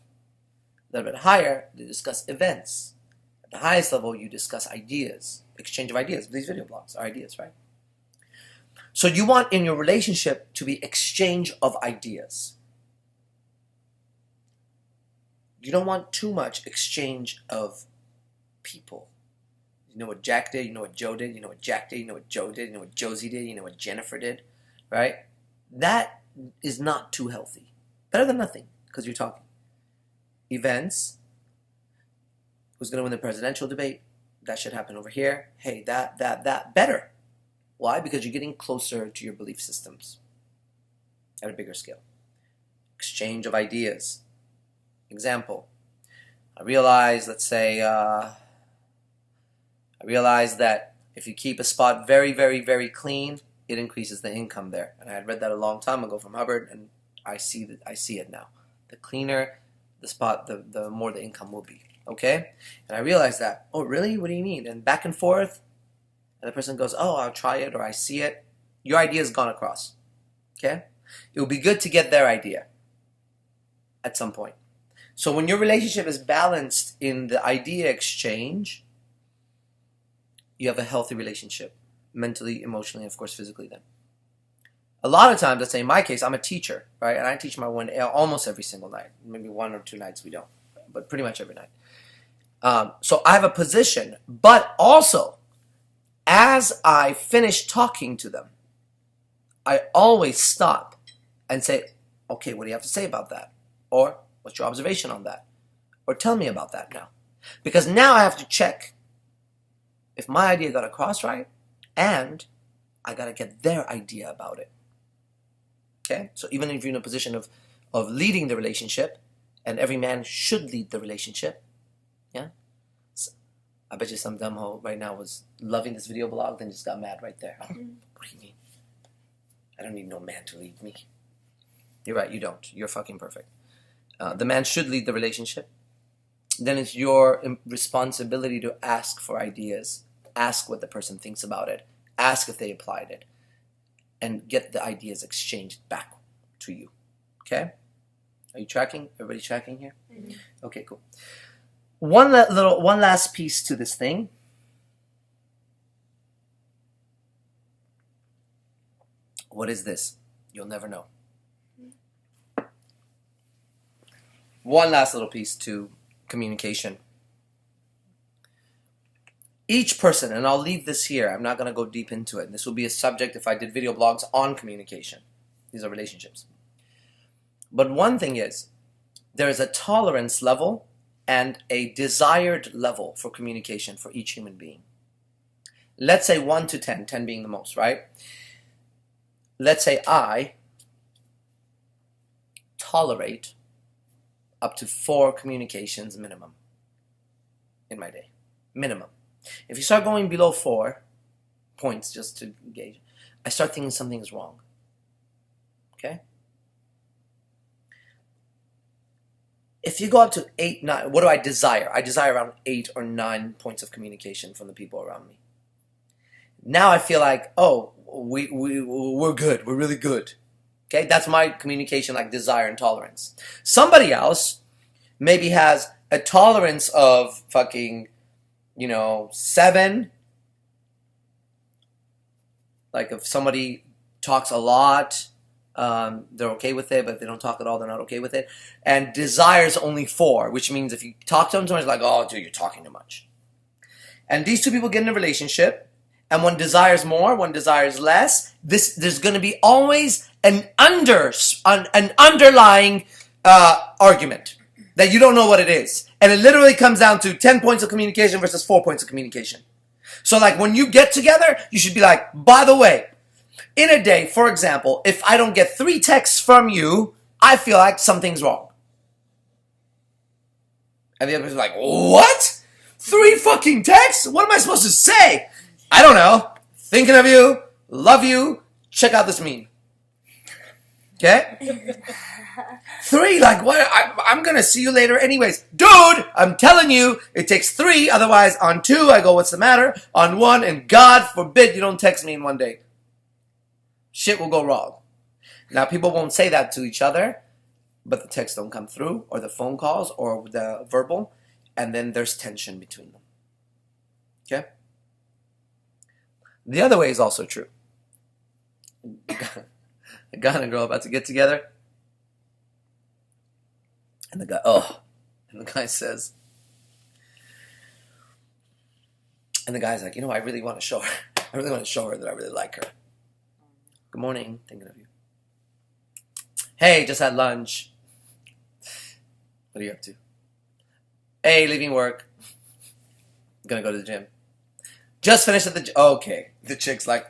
A little bit higher, they discuss events. At the highest level, you discuss ideas, exchange of ideas. These video blogs are ideas, right? So you want in your relationship to be exchange of ideas. You don't want too much exchange of people. You know what Jack did, you know what Joe did, you know what Jack did, you know what Joe did, you know what Josie did, you know what Jennifer did, right? That is not too healthy. Better than nothing, because you're talking. Events. Who's going to win the presidential debate? That should happen over here. Hey, that. Better. Why? Because you're getting closer to your belief systems at a bigger scale. Exchange of ideas. Example. I realize, let's say, that if you keep a spot very, very, very clean, it increases the income there. And I had read that a long time ago from Hubbard, and I see it now. The cleaner the spot, the more the income will be. Okay? And I realized that. Oh, really? What do you mean? And back and forth, and the person goes, oh, I'll try it, or I see it. Your idea has gone across. Okay? It would be good to get their idea at some point. So when your relationship is balanced in the idea exchange, you have a healthy relationship, mentally, emotionally, and of course physically then. A lot of times, let's say in my case, I'm a teacher, right? And I teach my one almost every single night. Maybe 1 or 2 nights we don't, but pretty much every night. So I have a position, but also, as I finish talking to them, I always stop and say, okay, what do you have to say about that? Or, what's your observation on that? Or tell me about that now. Because now I have to check if my idea got across right, and I got to get their idea about it. Okay? So even if you're in a position of leading the relationship, and every man should lead the relationship, yeah? So I bet you some dumb hoe right now was loving this video blog, then just got mad right there. Oh, what do you mean? I don't need no man to lead me. You're right, you don't. You're fucking perfect. The man should lead the relationship. Then it's your responsibility to ask for ideas, ask what the person thinks about it, ask if they applied it, and get the ideas exchanged back to you. Okay? Are you tracking? Everybody tracking here? Mm-hmm. Okay, cool. One last piece to this thing. What is this? You'll never know. One last little piece to communication. Each person, and I'll leave this here, I'm not going to go deep into it. This will be a subject if I did video blogs on communication. These are relationships. But one thing is, there is a tolerance level and a desired level for communication for each human being. Let's say 1 to 10, 10 being the most, right? Let's say I tolerate up to 4 communications minimum in my day. Minimum. If you start going below 4 points, just to gauge, I start thinking something is wrong. Okay? If you go up to 8, 9, what do I desire? I desire around 8 or 9 points of communication from the people around me. Now I feel like, oh, we're good. We're really good. Okay, that's my communication, like desire and tolerance. Somebody else maybe has a tolerance of fucking, 7. Like if somebody talks a lot, they're okay with it, but if they don't talk at all, they're not okay with it. And desires only 4, which means if you talk to them, someone's like, oh, dude, you're talking too much. And these two people get in a relationship, and one desires more, one desires less. There's going to be always an underlying argument that you don't know what it is. And it literally comes down to 10 points of communication versus 4 points of communication. So like when you get together, you should be like, by the way, in a day, for example, if I don't get 3 texts from you, I feel like something's wrong. And the other person's like, what? 3 fucking texts? What am I supposed to say? I don't know. Thinking of you. Love you. Check out this meme. Okay? 3, like, what? I'm going to see you later anyways. Dude, I'm telling you, it takes 3. Otherwise, on 2, I go, what's the matter? On 1, and God forbid you don't text me in one day. Shit will go wrong. Now, people won't say that to each other, but the texts don't come through, or the phone calls, or the verbal, and then there's tension between them. Okay? The other way is also true. A guy and a girl about to get together, and the guy says, and the guy's like, I really want to show her. I really want to show her that I really like her. Good morning, thinking of you. Hey, just had lunch. What are you up to? Hey, leaving work. Gonna go to the gym. Just finished at the gym. Okay. The chick's like,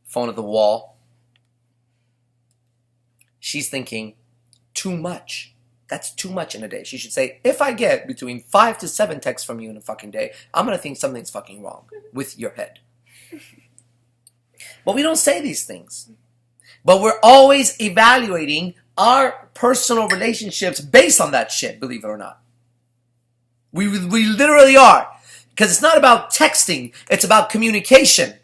phone at the wall. She's thinking, too much. That's too much in a day. She should say, if I get between 5 to 7 texts from you in a fucking day, I'm gonna think something's fucking wrong with your head. But we don't say these things. But we're always evaluating our personal relationships based on that shit, believe it or not. We literally are. Because it's not about texting, it's about communication.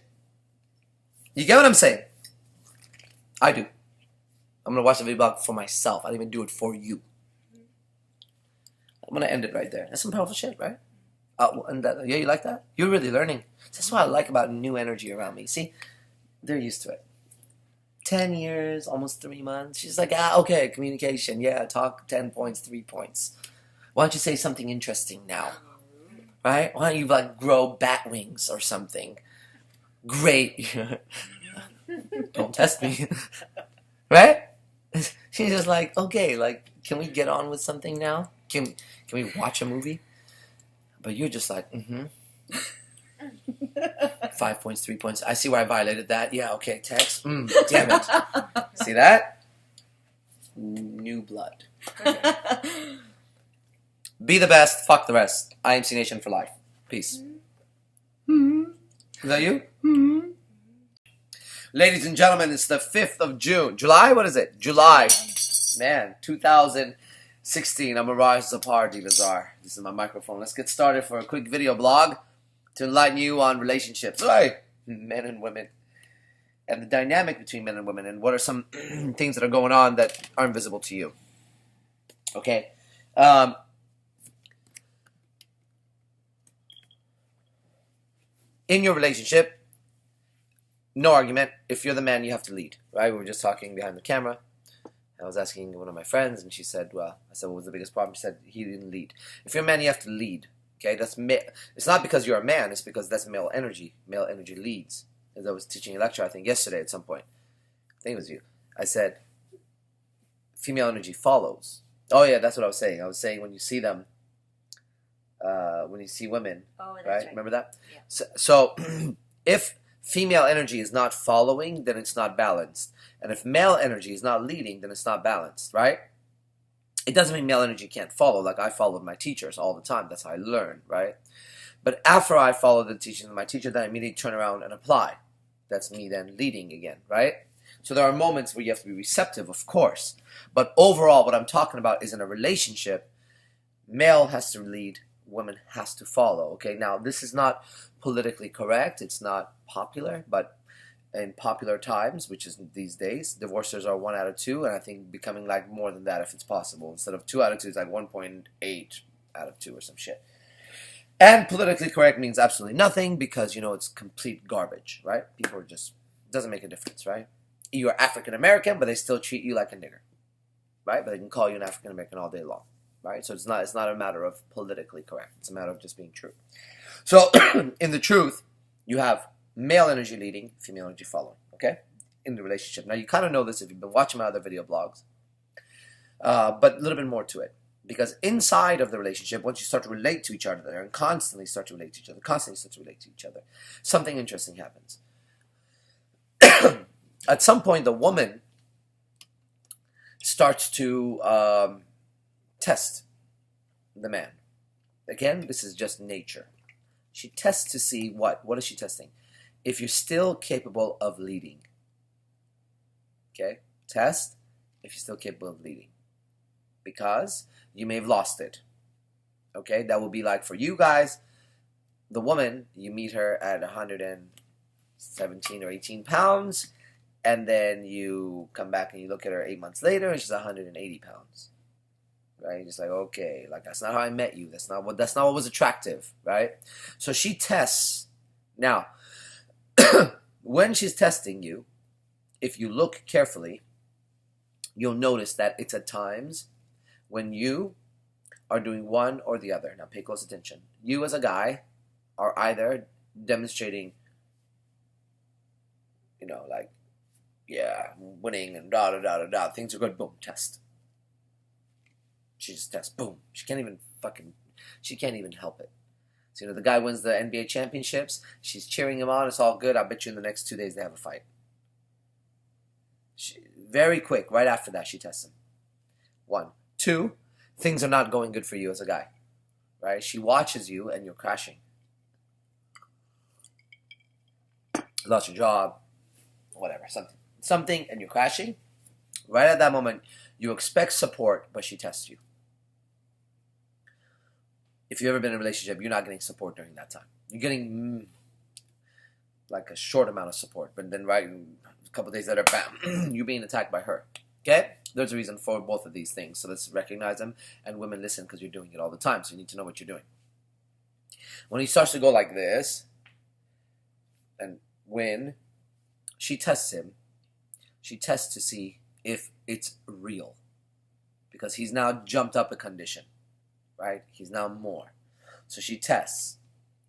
You get what I'm saying? I do. I'm going to watch the video blog for myself. I don't even do it for you. I'm going to end it right there. That's some powerful shit, right? Yeah, you like that? You're really learning. That's what I like about new energy around me. See, they're used to it. 10 years, almost 3 months. She's like, okay, communication. Yeah, talk 10 points, 3 points. Why don't you say something interesting now? Right? Why don't you grow bat wings or something? Great. Don't test me. Right? She's just like, okay, can we get on with something now? Can we watch a movie? But you're just like, 5 points, 3 points. I see where I violated that. Yeah, okay, text. Damn it. See that? New blood. Be the best, fuck the rest. I am C Nation for life. Peace. Is that you? Ladies and gentlemen, it's the 5th of June. July? What is it? July. Man, 2016. I'm Arash Dibazar. This is my microphone. Let's get started for a quick video blog to enlighten you on relationships. Hey, men and women. And the dynamic between men and women. And what are some things that are going on that are invisible to you. Okay? In your relationship, no argument. If you're the man, you have to lead, right? We were just talking behind the camera. I was asking one of my friends, and she said, I said, what was the biggest problem? She said, he didn't lead. If you're a man, you have to lead, okay? It's not because you're a man. It's because that's male energy. Male energy leads. As I was teaching a lecture, I think, yesterday at some point. I think it was you. I said, female energy follows. Oh, yeah, that's what I was saying. I was saying when you see them, when you see women, right? Remember that? Yeah. So if female energy is not following, then it's not balanced. And if male energy is not leading, then it's not balanced, right? It doesn't mean male energy can't follow. Like I followed my teachers all the time. That's how I learn, right? But after I follow the teachings of my teacher, then I immediately turn around and apply. That's me then leading again, right? So there are moments where you have to be receptive, of course. But overall, what I'm talking about is in a relationship, male has to lead, woman has to follow, okay? Now, this is not politically correct. It's not popular, but in popular times, which is these days, divorces are 1 out of 2, and I think becoming like more than that if it's possible. Instead of 2 out of 2, it's like 1.8 out of 2 or some shit. And politically correct means absolutely nothing because, it's complete garbage, right? People are just, doesn't make a difference, right? You're African American, but they still treat you like a nigger, right? But they can call you an African American all day long, right? So it's not a matter of politically correct. It's a matter of just being true. So in the truth, you have male energy leading, female energy following, okay? In the relationship. Now, you kind of know this if you've been watching my other video blogs, but a little bit more to it. Because inside of the relationship, once you start to relate to each other and constantly start to relate to each other, something interesting happens. At some point, the woman starts to test the man. Again, this is just nature. She tests to see what? What is she testing? If you're still capable of leading. Okay? Test if you're still capable of leading. Because you may have lost it. Okay? That will be like for you guys, the woman, you meet her at 117 or 18 pounds, and then you come back and you look at her 8 months later, and she's 180 pounds. Right? You're just like, okay, like that's not how I met you. That's not what was attractive, right? So she tests. Now, when she's testing you, if you look carefully, you'll notice that it's at times when you are doing one or the other. Now pay close attention. You as a guy are either demonstrating, like, yeah, winning and da-da-da-da-da. Things are good. Boom, test. She just tests. Boom. She can't even help it. So, the guy wins the NBA championships. She's cheering him on. It's all good. I bet you in the next 2 days they have a fight. Very quick. Right after that, she tests him. 1. 2, things are not going good for you as a guy. Right? She watches you and you're crashing. You lost your job. Whatever. Something and you're crashing. Right at that moment, you expect support, but she tests you. If you've ever been in a relationship, you're not getting support during that time. You're getting like a short amount of support, but then right a couple days later, bam, you're being attacked by her. Okay? There's a reason for both of these things, so let's recognize them. And women, listen, because you're doing it all the time, so you need to know what you're doing. When he starts to go like this, and when she tests him, she tests to see if it's real, because he's now jumped up a condition, right? He's now more. So she tests,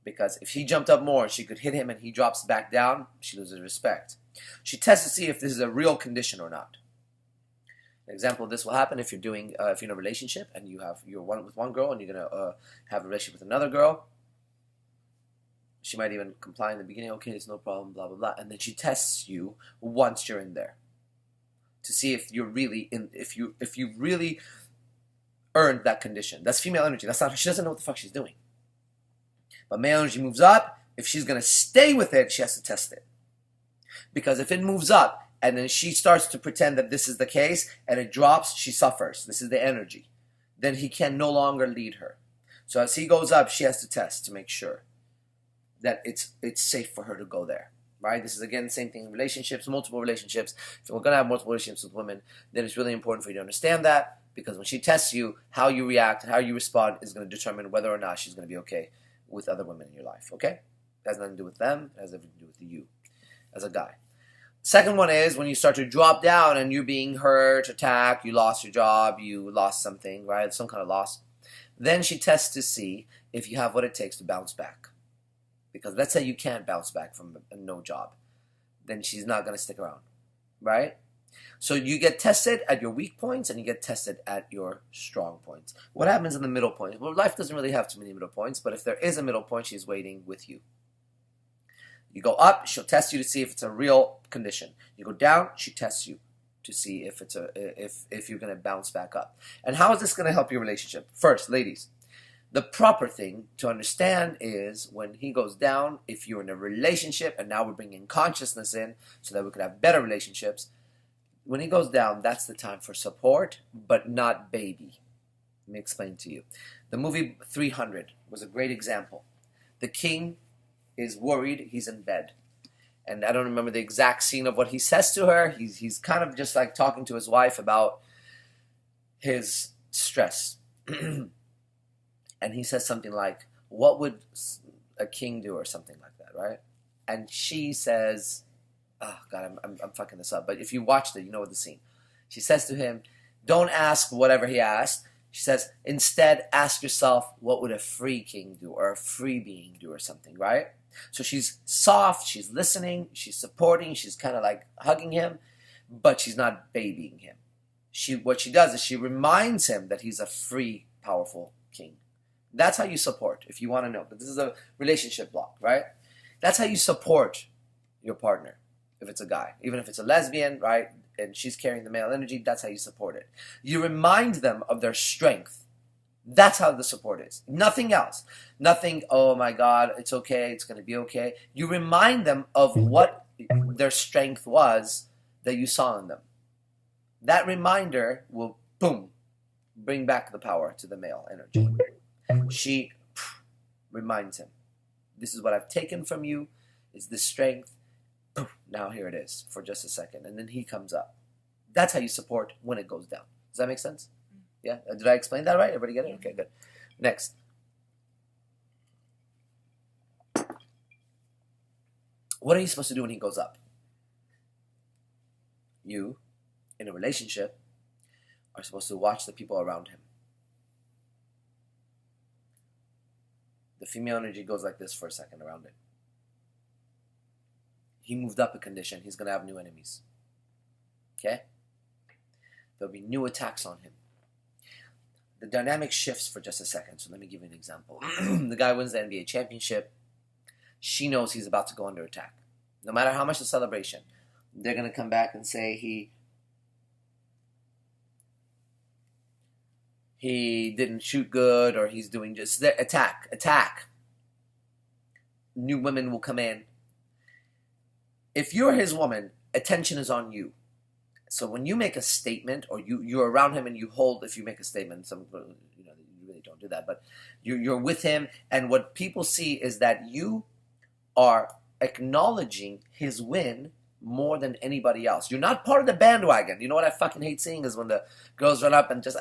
because if he jumped up more, she could hit him and he drops back down, she loses respect. She tests to see if this is a real condition or not. An example of this will happen if you're in a relationship and you're with one girl and you're gonna have a relationship with another girl. She might even comply in the beginning. Okay, it's no problem, blah blah blah, and then she tests you once you're in there, to see if you're really if you really earned that condition. That's female energy. She doesn't know what the fuck she's doing. But male energy moves up. If she's gonna stay with it, she has to test it. Because if it moves up and then she starts to pretend that this is the case and it drops, she suffers. This is the energy. Then he can no longer lead her. So as he goes up, she has to test to make sure that it's safe for her to go there. Right? This is, again, the same thing in relationships, multiple relationships. If we're going to have multiple relationships with women, then it's really important for you to understand that, because when she tests you, how you react and how you respond is going to determine whether or not she's going to be okay with other women in your life. Okay? It has nothing to do with them. It has everything to do with you as a guy. Second one is when you start to drop down and you're being hurt, attacked, you lost your job, you lost something, right? Some kind of loss. Then she tests to see if you have what it takes to bounce back. Because let's say you can't bounce back from a no job, then she's not going to stick around, right? So you get tested at your weak points and you get tested at your strong points. What happens in the middle point? Well, life doesn't really have too many middle points, but if there is a middle point, she's waiting with you. You go up, she'll test you to see if it's a real condition. You go down, she tests you to see if it's if you're going to bounce back up. And how is this going to help your relationship? First, ladies, the proper thing to understand is when he goes down, if you're in a relationship, and now we're bringing consciousness in so that we can have better relationships, when he goes down, that's the time for support, but not baby. Let me explain to you. The movie 300 was a great example. The king is worried, he's in bed. And I don't remember the exact scene of what he says to her. He's kind of just like talking to his wife about his stress. And he says something like, what would a king do, or something like that, right? And she says, oh God, I'm fucking this up. But if you watched it, you know what the scene. She says to him, don't ask whatever he asked. She says, instead, ask yourself, what would a free king do, or a free being do, or something, right? So she's soft, she's listening, she's supporting, she's kind of like hugging him, but she's not babying him. What she does is she reminds him that he's a free, powerful king. That's how you support, if you want to know. But this is a relationship block, right? That's how you support your partner, if it's a guy. Even if it's a lesbian, right, and she's carrying the male energy, that's how you support it. You remind them of their strength. That's how the support is. Nothing else. Nothing, oh my God, it's okay, it's going to be okay. You remind them of what their strength was that you saw in them. That reminder will, boom, bring back the power to the male energy. She reminds him, this is what I've taken from you, is this strength. Now here it is for just a second. And then he comes up. That's how you support when it goes down. Does that make sense? Yeah? Did I explain that right? Everybody get it? Okay, good. Next. What are you supposed to do when he goes up? You, in a relationship, are supposed to watch the people around him. The female energy goes like this for a second around it. He moved up a condition. He's going to have new enemies. Okay? There'll be new attacks on him. The dynamic shifts for just a second. So let me give you an example. The guy wins the NBA championship. She knows he's about to go under attack. No matter how much the celebration, they're going to come back and say he didn't shoot good, or he's doing just attack. New women will come in. If you're his woman, attention is on you. So when you make a statement, or you're around him and you hold, if you make a statement, you really don't do that, but you're with him, and what people see is that you are acknowledging his win more than anybody else. You're not part of the bandwagon. You know what I fucking hate seeing is when the girls run up and just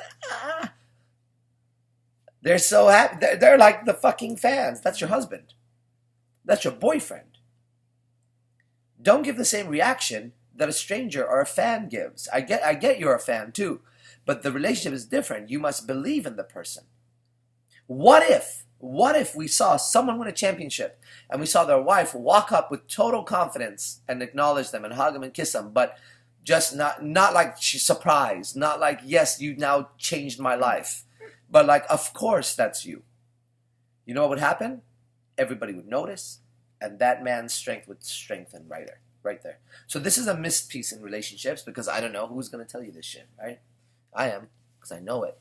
they're so happy. They're like the fucking fans. That's your husband. That's your boyfriend. Don't give the same reaction that a stranger or a fan gives. I get you're a fan too, but the relationship is different. You must believe in the person. What if we saw someone win a championship and we saw their wife walk up with total confidence and acknowledge them and hug them and kiss them, but just not like she's surprised, not like, yes, you now changed my life, but like, of course that's you. You know what would happen? Everybody would notice, and that man's strength would strengthen right there. So this is a missed piece in relationships, because I don't know who's going to tell you this shit, right? I am, because I know it.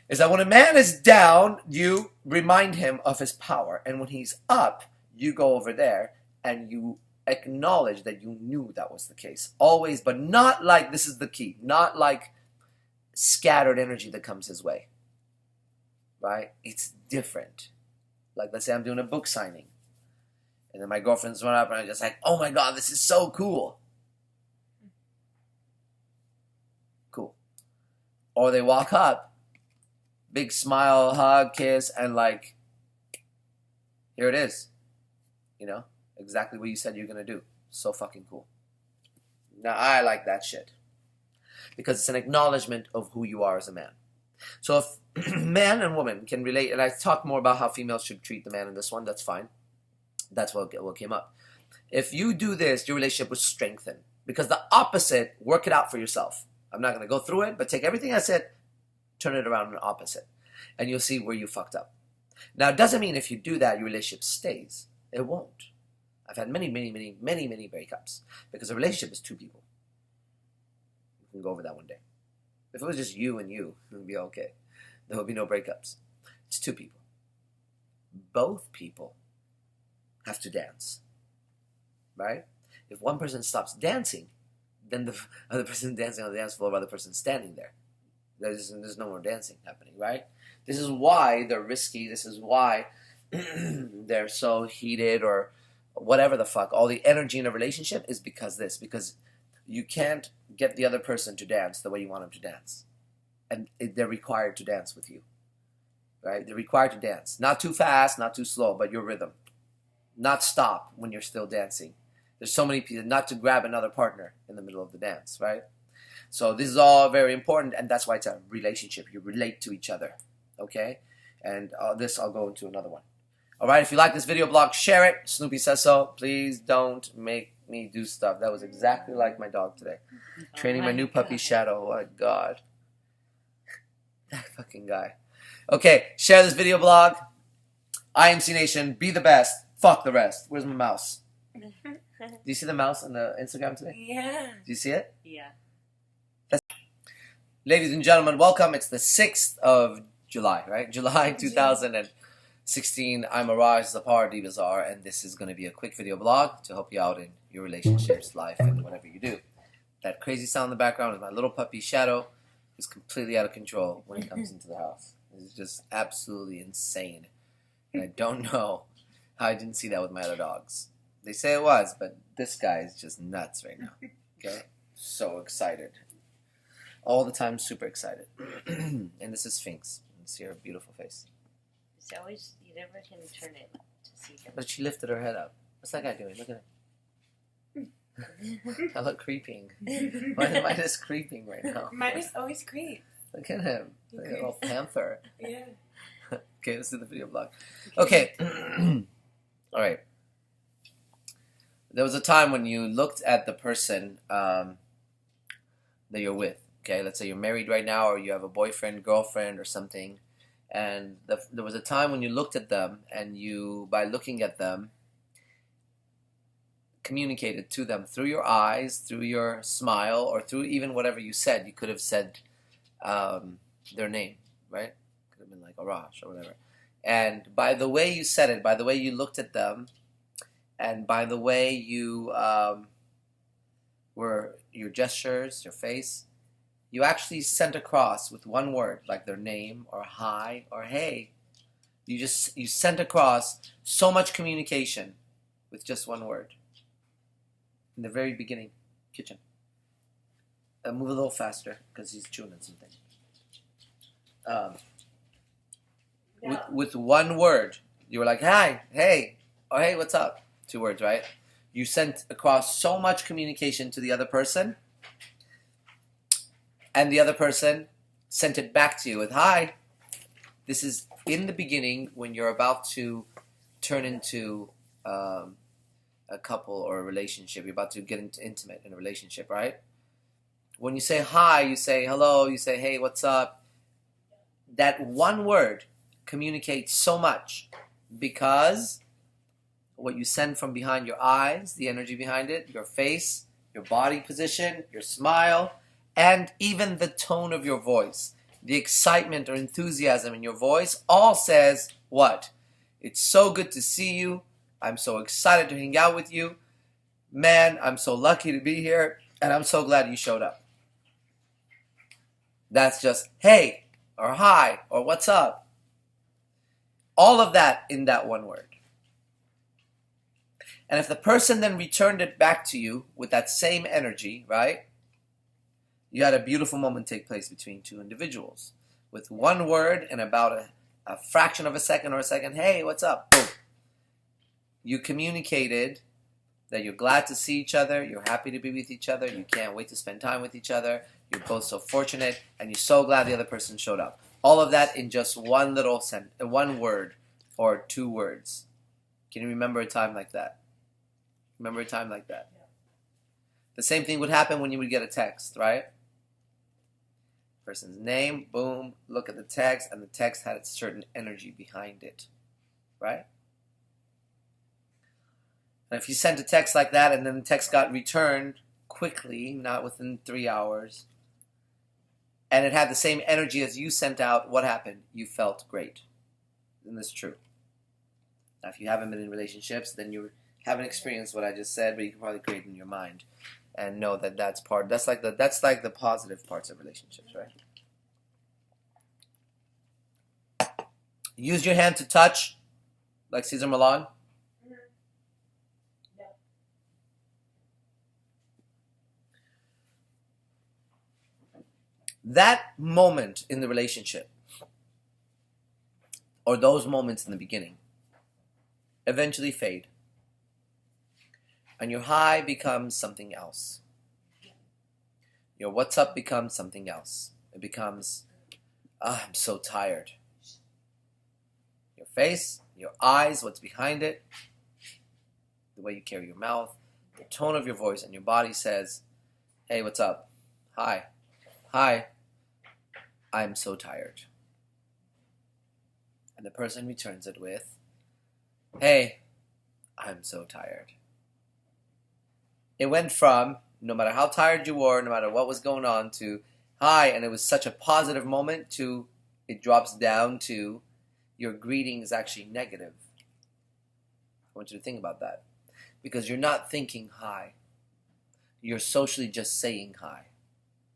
Is that when a man is down, you remind him of his power. And when he's up, you go over there and you acknowledge that you knew that was the case. Always, but not like, this is the key, not like scattered energy that comes his way. Right? It's different. Like, let's say I'm doing a book signing. And then my girlfriend's run up and I'm just like, oh my God, this is so cool. Cool. Or they walk up, big smile, hug, kiss, and like, here it is. You know, exactly what you said you're going to do. So fucking cool. Now, I like that shit. Because it's an acknowledgement of who you are as a man. So if man and woman can relate, and I talk more about how females should treat the man in this one, that's fine. That's what came up. If you do this, your relationship will strengthen. Because the opposite, work it out for yourself. I'm not going to go through it, but take everything I said, turn it around in the opposite. And you'll see where you fucked up. Now, it doesn't mean if you do that, your relationship stays. It won't. I've had many breakups. Because a relationship is two people. We can go over that one day. If it was just you and you, it would be okay. There would be no breakups. It's two people. Both people have to dance. Right? If one person stops dancing, then the other person dancing on the dance floor, the other person standing there. There's no more dancing happening, right? This is why they're risky. This is why they're so heated or whatever the fuck, all the energy in a relationship is because you can't get the other person to dance the way you want them to dance. And they're required to dance with you, right? They're required to dance. Not too fast, not too slow, but your rhythm. Not stop when you're still dancing. There's so many people, not to grab another partner in the middle of the dance, right? So this is all very important, and that's why it's a relationship. You relate to each other, okay? And this, I'll go into another one. All right, if you like this video blog, share it. Snoopy says so. Please don't make me do stuff. That was exactly like my dog today. Training my new puppy, Shadow. Oh, God. That fucking guy. Okay, share this video blog. IMC Nation, be the best. Fuck the rest. Where's my mouse? Do you see the mouse on the Instagram today? Yeah. Do you see it? Yeah. Ladies and gentlemen, welcome. It's the 6th of July, right? July 2016. I'm Arash Dibazar, and this is going to be a quick video blog to help you out in your relationships, life, and whatever you do. That crazy sound in the background is my little puppy, Shadow, who's completely out of control when he comes into the house. It's just absolutely insane. And I don't know how I didn't see that with my other dogs. They say it was, but this guy is just nuts right now. Okay? So excited. All the time, super excited. And this is Sphinx. See her beautiful face. It's always, you never can turn it to see them. But she lifted her head up. What's that guy doing? Look at him. I look creeping. Why am I just creeping right now? Mine is always great. Look at him. Like a little panther. Yeah. Okay, let's do the video blog. Okay. All right. There was a time when you looked at the person that you're with. Okay, let's say you're married right now, or you have a boyfriend, girlfriend, or something. And there was a time when you looked at them, and you, by looking at them, communicated to them through your eyes, through your smile, or through even whatever you said. You could have said their name, right? Could have been like Arash or whatever. And by the way you said it, by the way you looked at them, and by the way you were, your gestures, your face, you actually sent across with one word, like their name or hi or hey. You sent across so much communication with just one word. In the very beginning, kitchen. Move a little faster because he's chewing on something. With one word, you were like, hi, hey, or hey, what's up? 2 words, right? You sent across so much communication to the other person, and the other person sent it back to you with, hi. This is in the beginning when you're about to turn into a couple or a relationship. You're about to get into intimate in a relationship, right? When you say hi, you say hello, you say, hey, what's up? That one word communicates so much because what you send from behind your eyes, the energy behind it, your face, your body position, your smile, and even the tone of your voice, the excitement or enthusiasm in your voice, all says what? It's so good to see you. I'm so excited to hang out with you. Man, I'm so lucky to be here, and I'm so glad you showed up. That's just, hey, or hi, or what's up. All of that in that one word. And if the person then returned it back to you with that same energy, right? You had a beautiful moment take place between 2 individuals. With one word and about a fraction of a second or a second, hey, what's up? Boom. You communicated that you're glad to see each other, you're happy to be with each other, you can't wait to spend time with each other, you're both so fortunate, and you're so glad the other person showed up. All of that in just one little one word or 2 words. Can you remember a time like that? Remember a time like that? Yeah. The same thing would happen when you would get a text, right? Person's name, boom, look at the text, and the text had a certain energy behind it, right? And if you sent a text like that and then the text got returned quickly, not within 3 hours, and it had the same energy as you sent out, what happened? You felt great. Isn't this true? Now, if you haven't been in relationships, then you haven't experienced what I just said, but you can probably create it in your mind and know that that's like the positive parts of relationships, right? Use your hand to touch, like Cesar Millan. That moment in the relationship, or those moments in the beginning, eventually fade. And your high becomes something else. Your what's up becomes something else. It becomes, I'm so tired. Your face, your eyes, what's behind it, the way you carry your mouth, the tone of your voice, and your body says, hey, what's up? Hi. Hi. I'm so tired. And the person returns it with, hey, I'm so tired. It went from, no matter how tired you were, no matter what was going on, to hi, and it was such a positive moment, to it drops down to your greeting is actually negative. I want you to think about that. Because you're not thinking hi. You're socially just saying hi.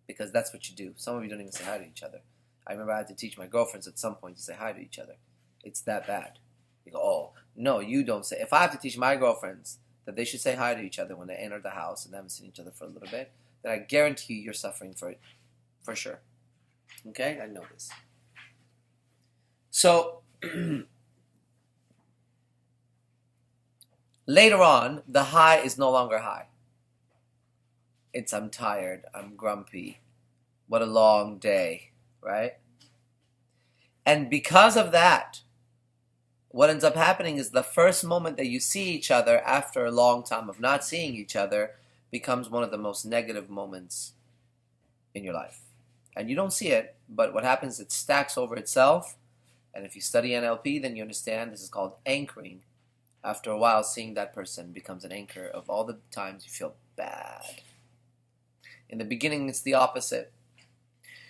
Because that's what you do. Some of you don't even say hi to each other. I remember I had to teach my girlfriends at some point to say hi to each other. It's that bad. You go, oh, no, you don't say. If I have to teach my girlfriends that they should say hi to each other when they enter the house and haven't seen each other for a little bit, then I guarantee you you're suffering for it. For sure. Okay? I know this. So, later on, the high is no longer high. It's I'm tired, I'm grumpy, what a long day, right? And because of that, what ends up happening is the first moment that you see each other after a long time of not seeing each other becomes one of the most negative moments in your life. And you don't see it, but what happens, it stacks over itself. And if you study NLP, then you understand this is called anchoring. After a while, seeing that person becomes an anchor of all the times you feel bad. In the beginning, it's the opposite.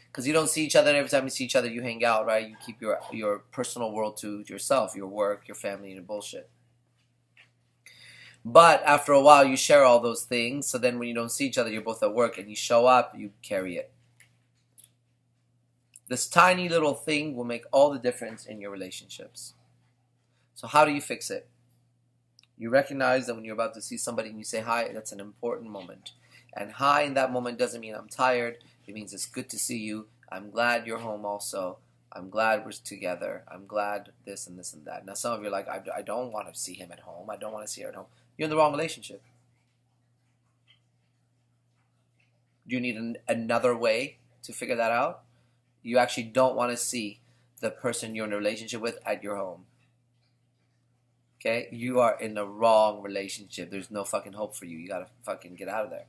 Because you don't see each other, and every time you see each other, you hang out, right? You keep your personal world to yourself, your work, your family, and your bullshit. But after a while, you share all those things, so then when you don't see each other, you're both at work, and you show up, you carry it. This tiny little thing will make all the difference in your relationships. So how do you fix it? You recognize that when you're about to see somebody and you say hi, that's an important moment. And hi in that moment doesn't mean I'm tired. It means it's good to see you. I'm glad you're home also. I'm glad we're together. I'm glad this and this and that. Now some of you are like, I don't want to see him at home. I don't want to see her at home. You're in the wrong relationship. Do you need another way to figure that out? You actually don't want to see the person you're in a relationship with at your home. Okay? You are in the wrong relationship. There's no fucking hope for you. You gotta fucking get out of there.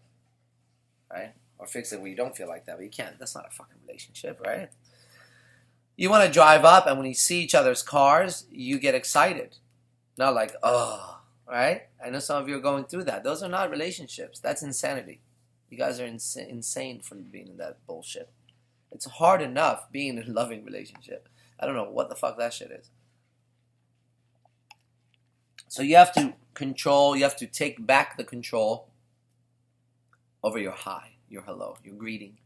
Right? Or fix it where you don't feel like that, but you can't. That's not a fucking relationship, right? You want to drive up, and when you see each other's cars, you get excited. Not like, oh, right? I know some of you are going through that. Those are not relationships. That's insanity. You guys are insane for being in that bullshit. It's hard enough being in a loving relationship. I don't know what the fuck that shit is. So you have to control, you have to take back the control over your hi, your hello, your greeting.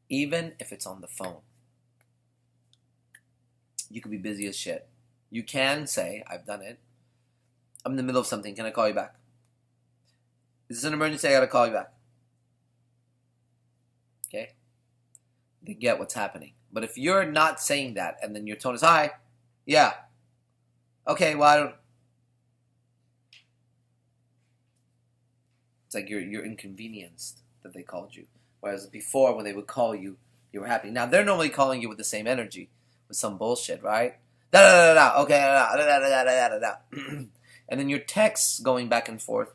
Even if it's on the phone. You could be busy as shit. You can say, I've done it, I'm in the middle of something, can I call you back? Is this an emergency? I gotta call you back. Okay? They get what's happening. But if you're not saying that, and then your tone is, hi, yeah, okay, well, I don't... It's like you're inconvenienced that they called you. Whereas before, when they would call you, you were happy. Now, they're normally calling you with the same energy, with some bullshit, right? Da-da-da-da-da, okay, da-da-da-da-da-da-da. And then your texts going back and forth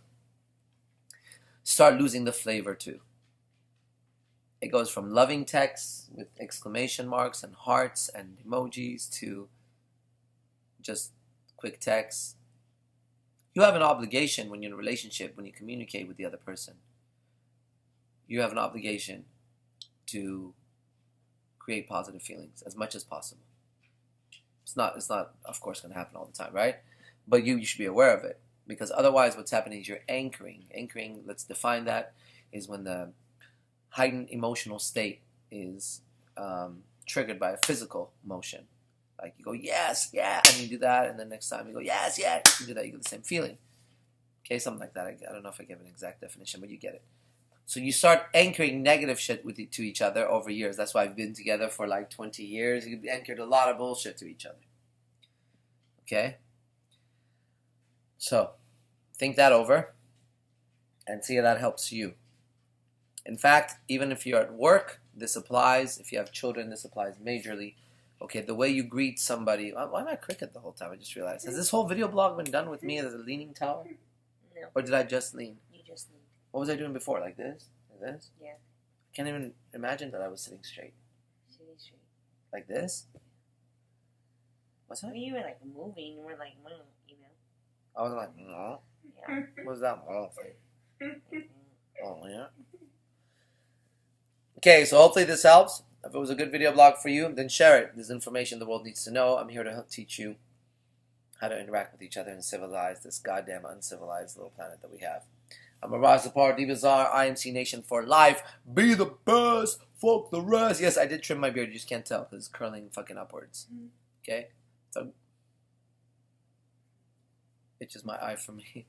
start losing the flavor too. It goes from loving texts with exclamation marks and hearts and emojis to just quick texts. You have an obligation when you're in a relationship, when you communicate with the other person. You have an obligation to create positive feelings as much as possible. It's not of course, going to happen all the time, right? But you should be aware of it. Because otherwise what's happening is you're anchoring. Anchoring, let's define that, is when the heightened emotional state is triggered by a physical motion. Like you go, yes, yeah, and you do that, and then next time you go, yes, yeah, you do that, you get the same feeling. Okay, something like that. I don't know if I give an exact definition, but you get it. So you start anchoring negative shit to each other over years. That's why I've been together for like 20 years. You've anchored a lot of bullshit to each other. Okay? So, think that over and see how that helps you. In fact, even if you're at work, this applies. If you have children, this applies majorly. Okay, the way you greet somebody. Why am I cricket the whole time? I just realized. Has this whole video blog been done with me as a leaning tower? No. Or did I just lean? You just lean. What was I doing before? Like this? Like this? Yeah. I can't even imagine that I was sitting straight. Sitting straight. Like this? What's that? When you were like moving, we're like, you know. I was like, no. Yeah. What was that thing? Oh, yeah. Okay, so hopefully this helps. If it was a good video blog for you, then share it. There's information the world needs to know. I'm here to help teach you how to interact with each other and civilize this goddamn uncivilized little planet that we have. I'm Arash Dibazar, IMC Nation for life. Be the best, fuck the rest. Yes, I did trim my beard. You just can't tell because it's curling fucking upwards. Okay? So, it's just my eye for me.